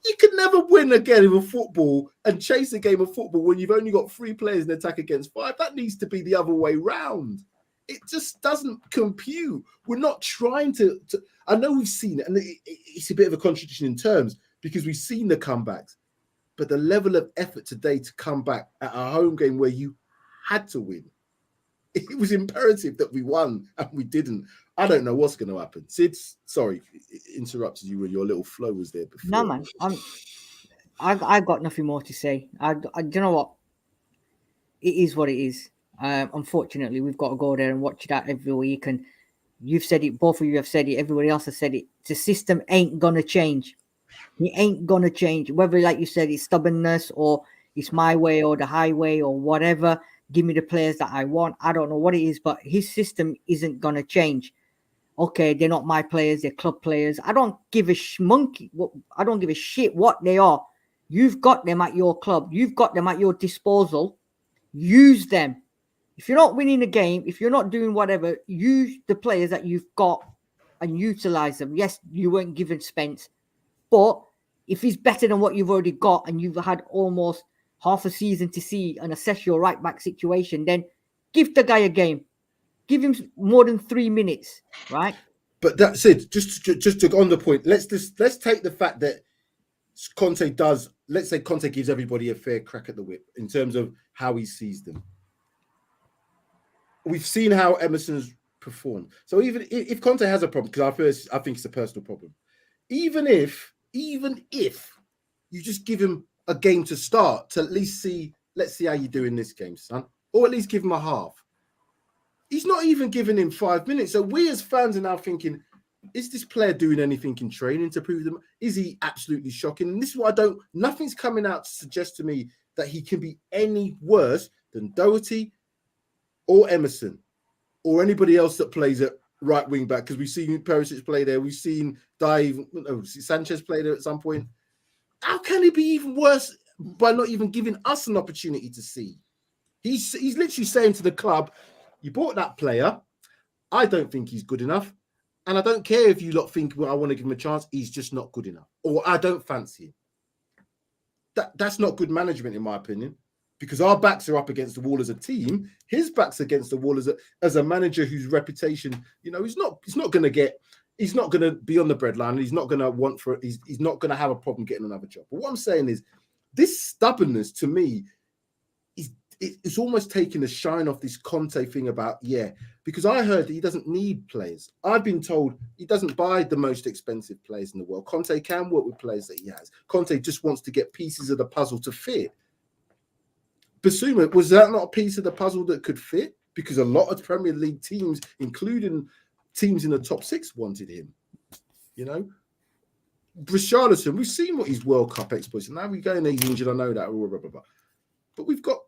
You can never win a game of football and chase a game of football when you've only got 3 players in attack against 5. That needs to be the other way round. It just doesn't compute. We're not trying to I know we've seen it, and it's a bit of a contradiction in terms because we've seen the comebacks. But the level of effort today to come back at a home game where you had to win, it was imperative that we won, and we didn't. I don't know what's going to happen. Sid, sorry, interrupted you when your little flow was there before. No, man, I've got nothing more to say. I you know what? It is what it is. Unfortunately, we've got to go there and watch that every week. And you've said it, both of you have said it, everybody else has said it. The system ain't going to change. It ain't going to change. Whether, like you said, it's stubbornness or it's my way or the highway or whatever. Give me the players that I want. I don't know what it is, but his system isn't going to change. Okay, they're not my players. They're club players. I don't give a monkey. I don't give a shit what they are. You've got them at your club. You've got them at your disposal. Use them. If you're not winning a game, if you're not doing whatever, use the players that you've got and utilize them. Yes, you weren't given Spence, but if he's better than what you've already got and you've had almost half a season to see and assess your right back situation, then give the guy a game. Give him more than 3 minutes, right? But that's it. Just to on the point, let's take the fact that Conte does. Let's say Conte gives everybody a fair crack at the whip in terms of how he sees them. We've seen how Emerson's performed. So even if Conte has a problem, because I think it's a personal problem, even if you just give him a game to start to at least see, let's see how you do in this game, son, or at least give him a half. He's not even giving him 5 minutes. So we as fans are now thinking, is this player doing anything in training to prove them? Is he absolutely shocking? And this is what nothing's coming out to suggest to me that he can be any worse than Doherty or Emerson or anybody else that plays at right wing back, because we've seen Perisic play there. We've seen Sanchez play there at some point. How can he be even worse by not even giving us an opportunity to see? He's literally saying to the club, you bought that player. I don't think he's good enough. And I don't care if you lot think, well, I want to give him a chance. He's just not good enough. Or I don't fancy him. That's not good management, in my opinion, because our backs are up against the wall as a team. His back's against the wall as a manager whose reputation, he's not going to be on the breadline. He's not going to want for it. He's not going to have a problem getting another job. But what I'm saying is, this stubbornness to me it's almost taking the shine off this Conte thing about, because I heard that he doesn't need players. I've been told he doesn't buy the most expensive players in the world. Conte can work with players that he has. Conte just wants to get pieces of the puzzle to fit. Basuma, was that not a piece of the puzzle that could fit? Because a lot of Premier League teams, including teams in the top 6, wanted him. You know, Richarlison, we've seen what his World Cup exploits. And now we go in there, he's injured. I know that. Blah, blah, blah, blah. But we've got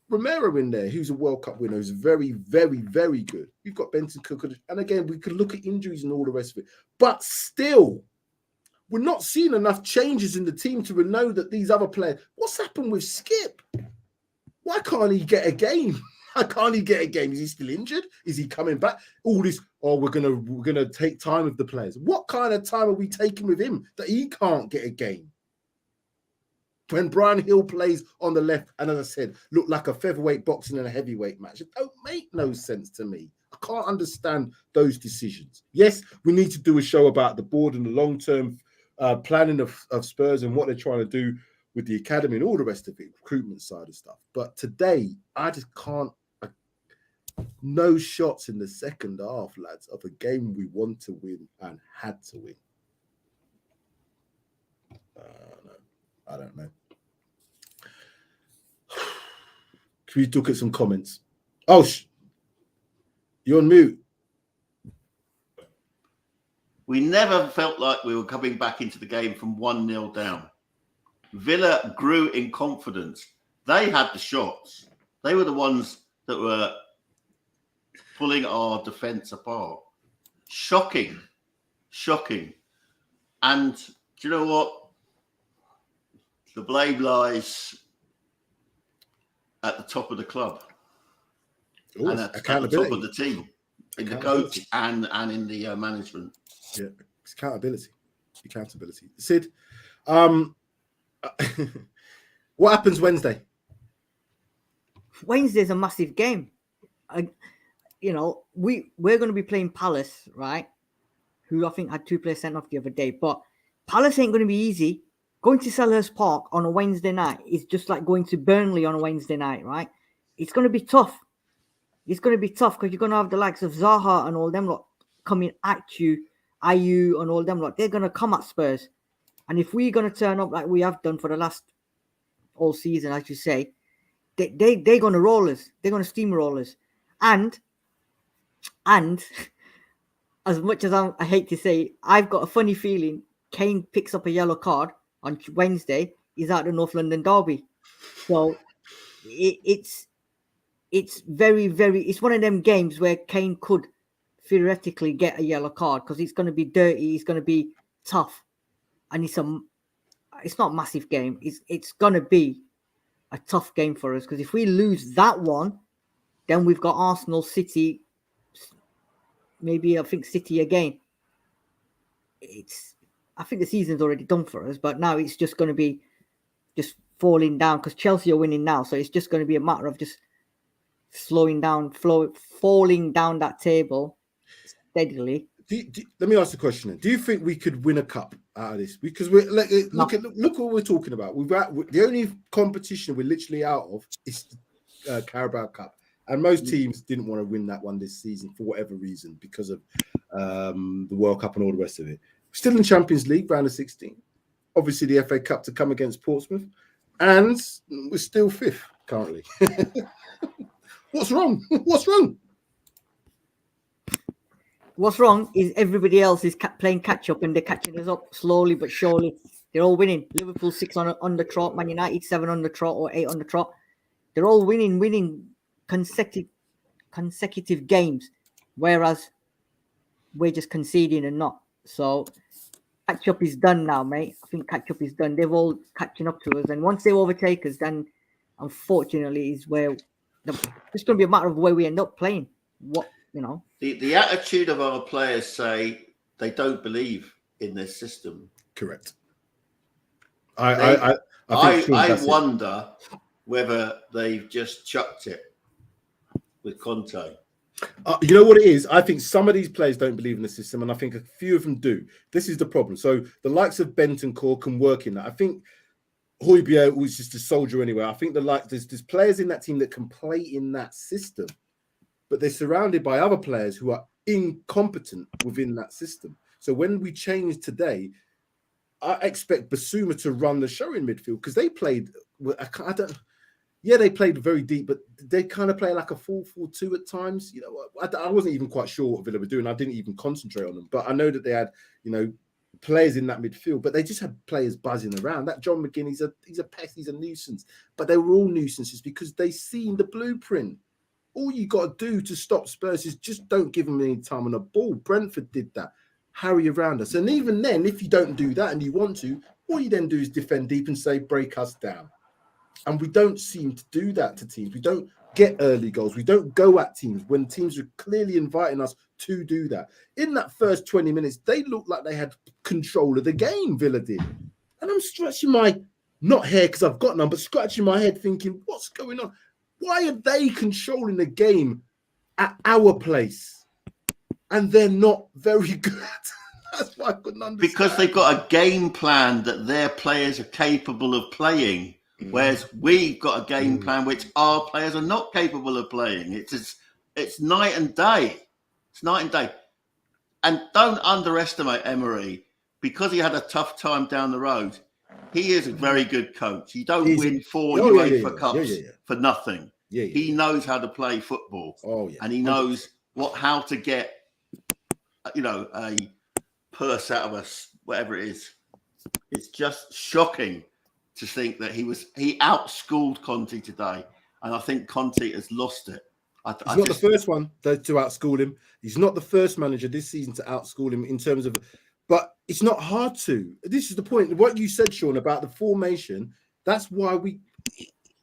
Romero in there, who's a World Cup winner, who's very, very, very good. We've got Benton Cook. And again, we could look at injuries and all the rest of it. but still, we're not seeing enough changes in the team to know that these other players. What's happened with Skip? Why can't he get a game? Why can't he get a game? Is he still injured? Is he coming back? All this, oh, we're gonna take time with the players. What kind of time are we taking with him that he can't get a game? When Brian Hill plays on the left, and as I said, look like a featherweight boxing and a heavyweight match. It don't make no sense to me. I can't understand those decisions. Yes, we need to do a show about the board and the long-term planning of Spurs and what they're trying to do with the academy and all the rest of it, recruitment side of stuff. But today, I just can't. No shots in the second half, lads, of a game we want to win and had to win. No, I don't know. Can we look at some comments? Oh, you're on mute. We never felt like we were coming back into the game from 1-0 down. Villa grew in confidence. They had the shots. They were the ones that were pulling our defence apart. Shocking. And do you know what? The blame lies at the top of the club. Ooh, and at the top of the team, in the coach and in the management. Yeah, it's accountability. Sid, what happens Wednesday? Wednesday's a massive game. We're going to be playing Palace, right? Who I think had 2 players sent off the other day. But Palace ain't going to be easy. Going to Selhurst Park on a Wednesday night is just like going to Burnley on a Wednesday night, right? It's going to be tough. It's going to be tough because you're going to have the likes of Zaha and all them lot coming at you, Ayew and all them lot. They're going to come at Spurs. And if we're going to turn up like we have done for the last all season, as you say, they're going to roll us. They're going to steamroll us. And as much as I hate to say, I've got a funny feeling Kane picks up a yellow card on Wednesday. He's at the North London derby. So it's very, very, it's one of them games where Kane could theoretically get a yellow card because it's going to be dirty, it's going to be tough, and it's not a massive game. It's going to be a tough game for us because if we lose that one, then we've got Arsenal, City, maybe I think City again. I think the season's already done for us, but now it's just going to be just falling down because Chelsea are winning now, so it's just going to be a matter of just falling down that table steadily. Let me ask the question then. Do you think we could win a cup out of this? Because look what we're talking about. The only competition we're literally out of is Carabao Cup, and most teams didn't want to win that one this season for whatever reason because of the World Cup and all the rest of it. We're still in Champions League, round of 16. Obviously, the FA Cup to come against Portsmouth, and we're still 5th currently. What's wrong? What's wrong is everybody else is playing catch up and they're catching us up slowly but surely. They're all winning. Liverpool 6 on the trot, Man United 7 on the trot or 8 on the trot. They're all winning consecutive games, whereas we're just conceding and not. So catch up is done now, mate. I think catch up is done. They're all catching up to us, and once they overtake us, then unfortunately is where it's going to be a matter of where we end up playing. The attitude of our players say they don't believe in this system. Correct. I wonder whether they've just chucked it with Conte. You know what it is? I think some of these players don't believe in the system, and I think a few of them do. This is the problem. So the likes of Bentancur can work in that. I think Hojbjerg was just a soldier anyway. I think there's players in that team that can play in that system, but they're surrounded by other players who are incompetent within that system. So when we change today, I expect Basuma to run the show in midfield because they played. They played very deep, but they kind of play like a 4-4-2 at times. I wasn't even quite sure what Villa were doing. I didn't even concentrate on them, but I know that they had, players in that midfield, but they just had players buzzing around. That John McGinn, he's a pest, he's a nuisance. But they were all nuisances because they seen the blueprint. All you got to do to stop Spurs is just don't give them any time on the ball. Brentford did that. Harry around us. And even then, if you don't do that and you want to, all you then do is defend deep and say, break us down. And we don't seem to do that to teams. We don't get early goals. We don't go at teams when teams are clearly inviting us to do that. In that first 20 minutes, they looked like they had control of the game, Villa did. And I'm scratching my, not hair because I've got none, but scratching my head thinking, what's going on? Why are they controlling the game at our place? And they're not very good. That's why I couldn't understand. Because they've got a game plan that their players are capable of playing, whereas we've got a game plan which our players are not capable of playing. It's night and day. It's night and day. And don't underestimate Emery because he had a tough time down the road. He is a very good coach. You don't win 4 UEFA Cups for nothing. He knows how to play football. And he knows how to get, a purse out of us, whatever it is. It's just shocking to think that he outschooled Conte today. And I think Conte has lost it. He's not the first one to outschool him. He's not the first manager this season to outschool him in terms of, but it's not hard to. This is the point. What you said, Sean, about the formation, that's why we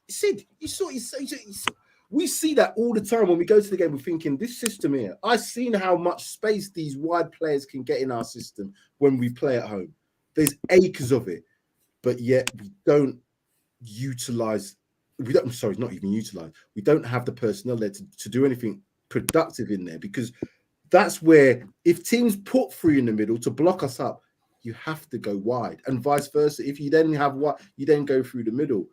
see that all the time when we go to the game. We're thinking, this system here, I've seen how much space these wide players can get in our system when we play at home. There's acres of it, but yet we don't utilize. We don't have the personnel there to do anything productive in there, because that's where, if teams put three in the middle to block us up, you have to go wide, and vice versa. If you then have you then go through the middle.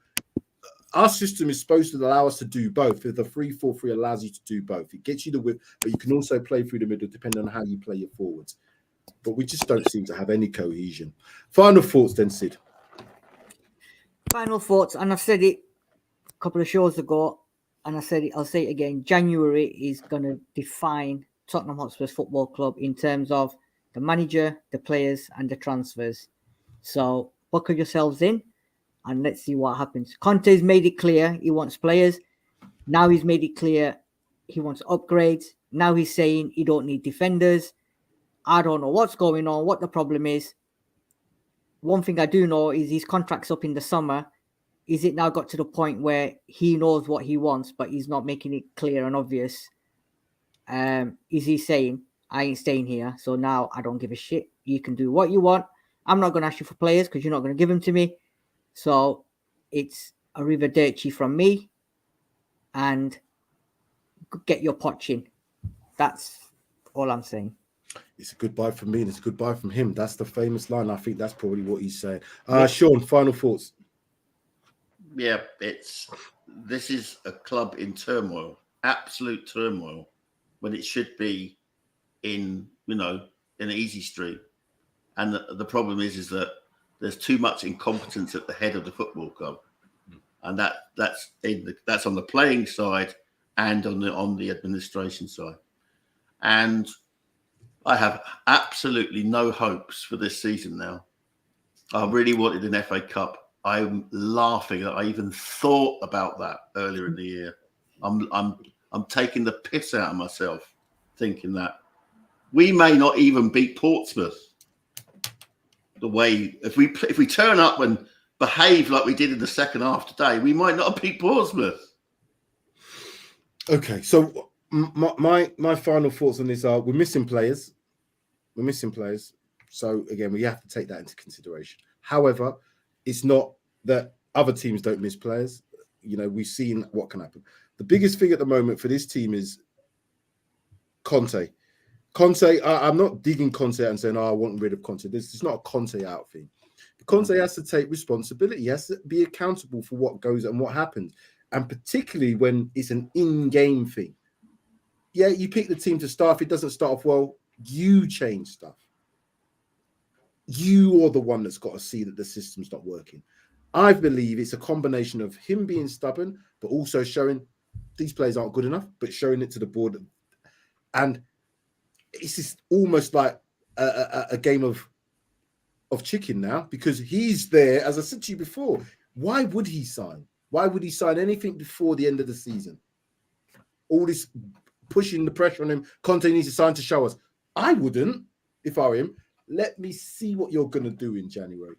Our system is supposed to allow us to do both. The 3-4-3 allows you to do both. It gets you the width, but you can also play through the middle depending on how you play your forwards. But we just don't seem to have any cohesion. Final thoughts then, Sid. Final thoughts, and I've said it a couple of shows ago, and I'll say it again. January is going to define Tottenham Hotspur Football Club in terms of the manager, the players, and the transfers. So buckle yourselves in, and let's see what happens. Conte's made it clear he wants players. Now he's made it clear he wants upgrades. Now he's saying he don't need defenders. I don't know what's going on, what the problem is. One thing I do know is his contract's up in the summer. Is it now got to the point where he knows what he wants, but he's not making it clear and obvious? Is he saying, I ain't staying here, so now I don't give a shit. You can do what you want. I'm not going to ask you for players because you're not going to give them to me. So it's arrivederci from me, and get your potch in. That's all I'm saying. It's a goodbye from me and it's a goodbye from him. That's the famous line. I think that's probably what he's saying. Sean, final thoughts. Yeah, this is a club in turmoil, absolute turmoil, when it should be in an easy street. And the problem is that there's too much incompetence at the head of the football club, and that's on the playing side and on the administration side. And I have absolutely no hopes for this season now. I really wanted an FA Cup. I'm laughing that I even thought about that earlier in the year. I'm taking the piss out of myself thinking that we may not even beat Portsmouth. The way if we turn up and behave like we did in the second half today, we might not beat Portsmouth. Okay, so my final thoughts on this are: we're missing players. So again, we have to take that into consideration. However, it's not that other teams don't miss players. We've seen what can happen. The biggest thing at the moment for this team is Conte. I'm not digging Conte out and saying, I want rid of Conte. It's not a Conte out thing. Conte has to take responsibility. He has to be accountable for what goes and what happens. And particularly when it's an in-game thing. Yeah, you pick the team to start. If it doesn't start off well, you change stuff. You are the one that's got to see that the system's not working. I believe it's a combination of him being stubborn, but also showing these players aren't good enough, but showing it to the board. And it's just almost like a game of of chicken now because he's there. As I said to you before, why would he sign? Why would he sign anything before the end of the season? All this pushing the pressure on him. Conte needs to sign to show us. I wouldn't if I were him. Let me see what you're going to do in January.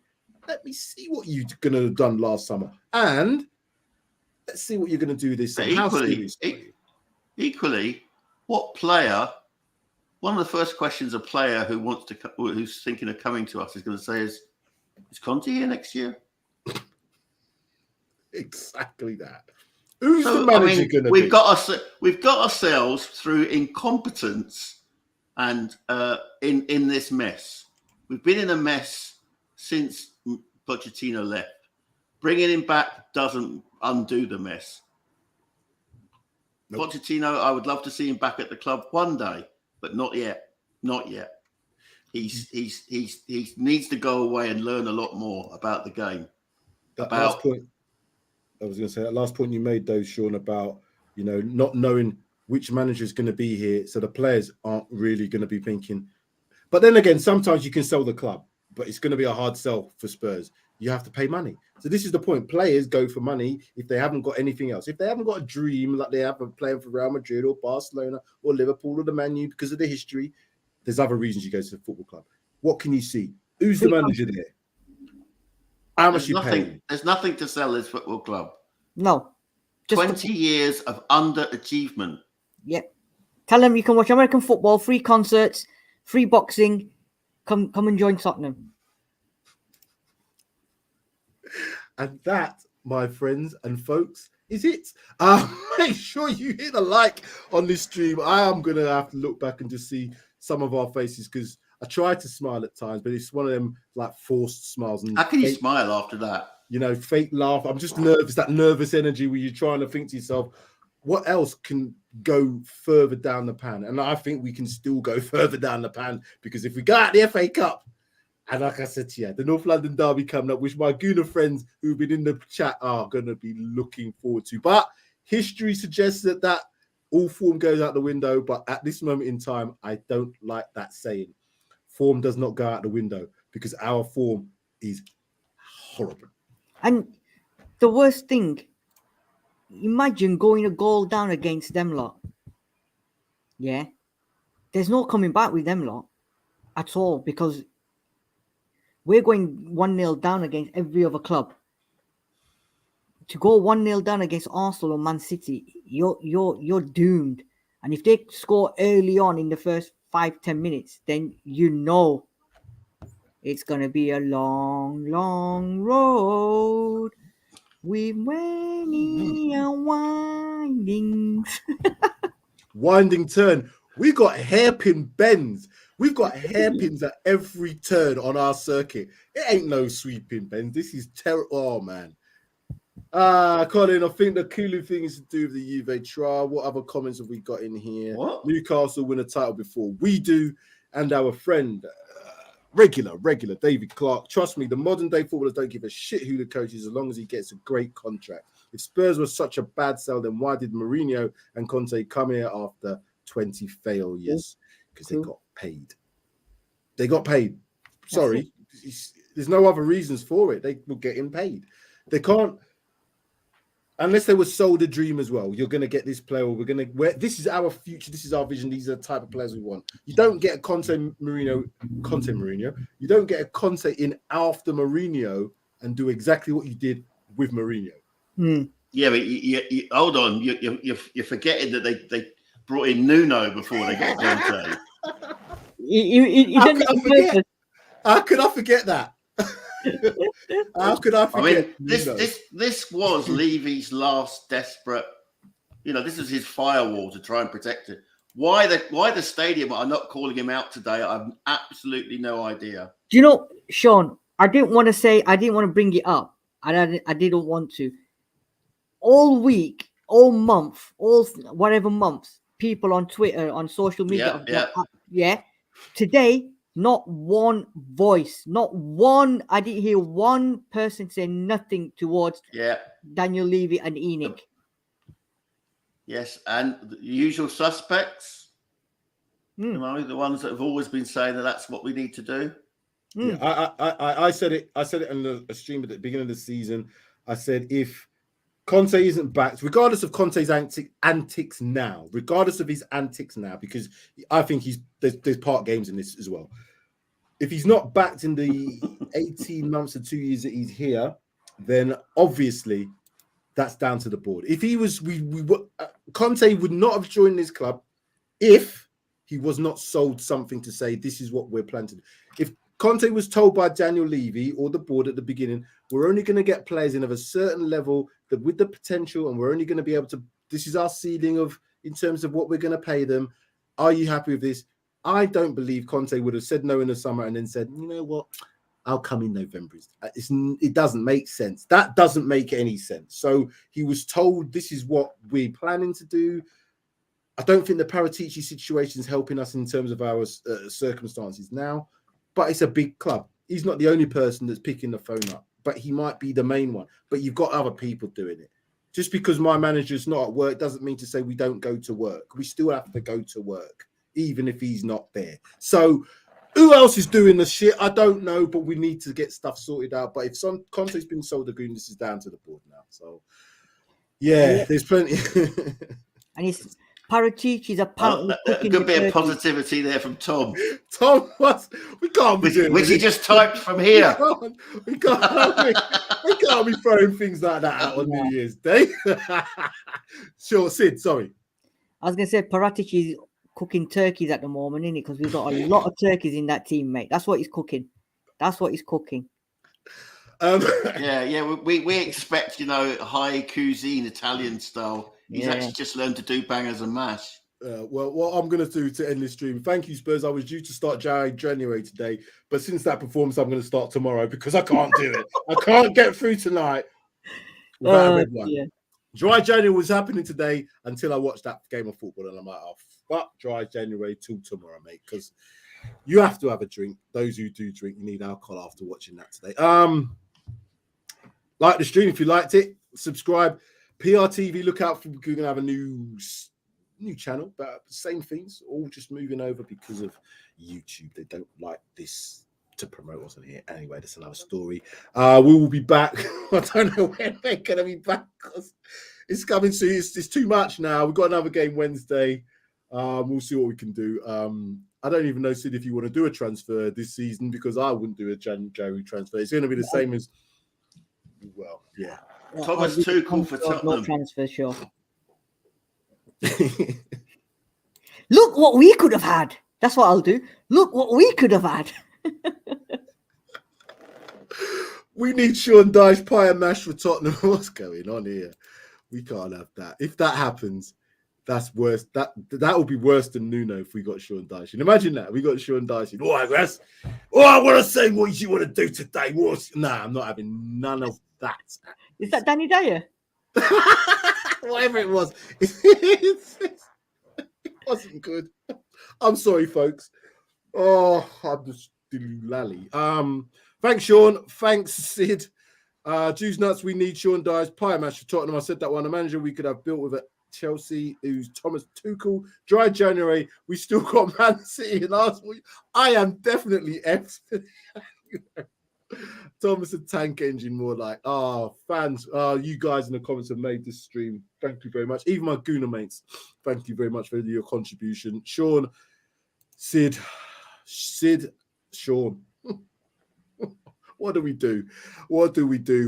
Let me see what you're going to have done last summer. And let's see what you're going to do this summer. Equally, what player, one of the first questions a player who's thinking of coming to us is going to say is Conte here next year? Exactly that. Who's the manager going to be? We've got ourselves through incompetence and in this mess. We've been in a mess since Pochettino left. Bringing him back doesn't undo the mess. Nope. Pochettino, I would love to see him back at the club one day, but not yet. Not yet. He needs to go away and learn a lot more about the game. Last point, I was going to say that last point you made, though, Sean, about not knowing which manager is going to be here, so the players aren't really going to be thinking. But then again, sometimes you can sell the club, but it's going to be a hard sell for Spurs. You have to pay money. So this is the point. Players go for money if they haven't got anything else. If they haven't got a dream like they have of playing for Real Madrid or Barcelona or Liverpool or the Man U because of the history, there's other reasons you go to the football club. What can you see? Who's the manager there? How much you pay? There's nothing to sell this football club. No. 20 years of underachievement. Yep. Tell them you can watch American football, free concerts, free boxing. Come and join Tottenham. And that, my friends and folks, is it. Make sure you hit a like on this stream. I am going to have to look back and just see some of our faces because I try to smile at times, but it's one of them like forced smiles. And how can you smile after that? Fake laugh. I'm just nervous, that nervous energy where you're trying to think to yourself, what else can go further down the pan? And I think we can still go further down the pan because if we go out the FA Cup, and like I said to you, the North London derby coming up, which my Gooner friends who've been in the chat are going to be looking forward to. But history suggests that all form goes out the window. But at this moment in time, I don't like that saying. Form does not go out the window because our form is horrible. And the worst thing, imagine going a goal down against them lot. Yeah. There's no coming back with them lot at all because we're going 1-0 down against every other club. To go 1-0 down against Arsenal or Man City, you're doomed. And if they score early on in the first 5-10 minutes, then it's going to be a long, long road with many windings. Winding turn. We got hairpin bends. We've got hairpins at every turn on our circuit. It ain't no sweeping bends. This is terrible. Oh, man. Colin, I think the cooler thing is to do with the Juve trial. What other comments have we got in here? What? Newcastle win a title before we do. And our friend, regular David Clark. Trust me, the modern day footballers don't give a shit who the coach is as long as he gets a great contract. If Spurs was such a bad sell, then why did Mourinho and Conte come here after 20 failures? Because they got paid. They got paid. Sorry. There's no other reasons for it. They were getting paid. They can't, unless they were sold a dream as well. You're going to get this player. This is our future. This is our vision. These are the type of players we want. You don't get a Conte Mourinho. You don't get a Conte in after Mourinho and do exactly what you did with Mourinho. Yeah, but you hold on. You're forgetting that they brought in Nuno before they got Conte. How could I forget that? How could I forget? I mean, this was Levy's last desperate. This was his firewall to try and protect it. Why the stadium are not calling him out today? I have absolutely no idea. Do you know, Sean? I didn't want to bring it up, and I didn't want to. All week, all month, all whatever months, people on Twitter, on social media, today. Not one voice, not one. I didn't hear one person say nothing towards Daniel Levy and ENIC. Yes, and the usual suspects, the ones that have always been saying that that's what we need to do. Yeah, I said it. I said it in a stream at the beginning of the season. I said if Conte isn't backed, regardless of Conte's antics now, because I think there's part games in this as well. If he's not backed in the 18 months to 2 years that he's here, then obviously that's down to the board. If he was, Conte would not have joined this club if he was not sold something to say this is what we're planning. If Conte was told by Daniel Levy or the board at the beginning, we're only going to get players in of a certain level that with the potential, and we're only going to be able to, this is our ceiling of in terms of what we're going to pay them. Are you happy with this? I don't believe Conte would have said no in the summer and then said, you know what, I'll come in November. It doesn't make sense. That doesn't make any sense. So he was told this is what we're planning to do. I don't think the Paratici situation is helping us in terms of our circumstances now. But it's a big club. He's not the only person that's picking the phone up, but he might be the main one. But you've got other people doing it. Just because my manager's not at work doesn't mean to say we don't go to work. We still have to go to work, even if he's not there. So who else is doing the shit? I don't know, but we need to get stuff sorted out. But if some Conte's been sold a green, this is down to the board now. So yeah. There's plenty. And it's Paratici's apparently a good bit of positivity there from Tom. Tom, we can't be doing which he just typed from here. We can't be throwing things like that out on New Year's Day. Sure, Sid, sorry. I was going to say Paratici's cooking turkeys at the moment, isn't it? Because we've got a lot of turkeys in that team, mate. That's what he's cooking. We expect, high cuisine, Italian style. He's actually just learned to do bangers and mash. Well, what I'm going to do to end this stream, thank you, Spurs. I was due to start January today, but since that performance, I'm going to start tomorrow because I can't do it. I can't get through tonight without a red one. Yeah. Dry January was happening today until I watched that game of football, and I'm like, oh, fuck dry January till tomorrow, mate, because you have to have a drink. Those who do drink, you need alcohol after watching that today. Like the stream if you liked it. Subscribe. PRTV, look out for, we're going to have a new channel, but same things, all just moving over because of YouTube. They don't like this to promote what's on here. Anyway, that's another story. We will be back. I don't know when we're going to be back because it's coming soon. It's too much now. We've got another game Wednesday. We'll see what we can do. I don't even know, Sid, if you want to do a transfer this season because I wouldn't do a January transfer. It's going to be the same as, well, yeah. Thomas Tuchel for Tottenham. Transfer, sure. Look what we could have had. That's what I'll do. Look what we could have had. We need Sean Dyche pie and mash for Tottenham. What's going on here? We can't have that. If that happens, that's worse. That will be worse than Nuno if we got Sean Dyche. And imagine that. We got Sean Dyche. All right, guys. Oh, I want to say what you want to do today. Nah, I'm not having none of that. Is that Danny Dyer? Whatever it was. It wasn't good. I'm sorry, folks. Oh, I'm just lally. Thanks, Sean. Thanks, Sid. Juice Nuts, we need Sean Dyche. Pie match for Tottenham. I said that one. A manager we could have built with it. Chelsea, who's Thomas Tuchel. Dry January. We still got Man City and Arsenal. I am definitely F. Thomas a tank engine, more like fans. You guys in the comments have made this stream. Thank you very much. Even my Gooner mates, thank you very much for your contribution. Sean, Sid, Sean. What do we do?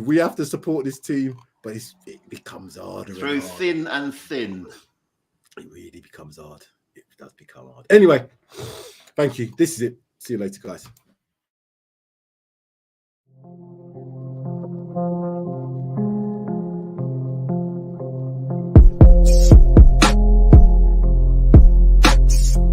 We have to support this team, but it becomes harder. Through thin and thin. It really becomes hard. It does become hard. Anyway, thank you. This is it. See you later, guys.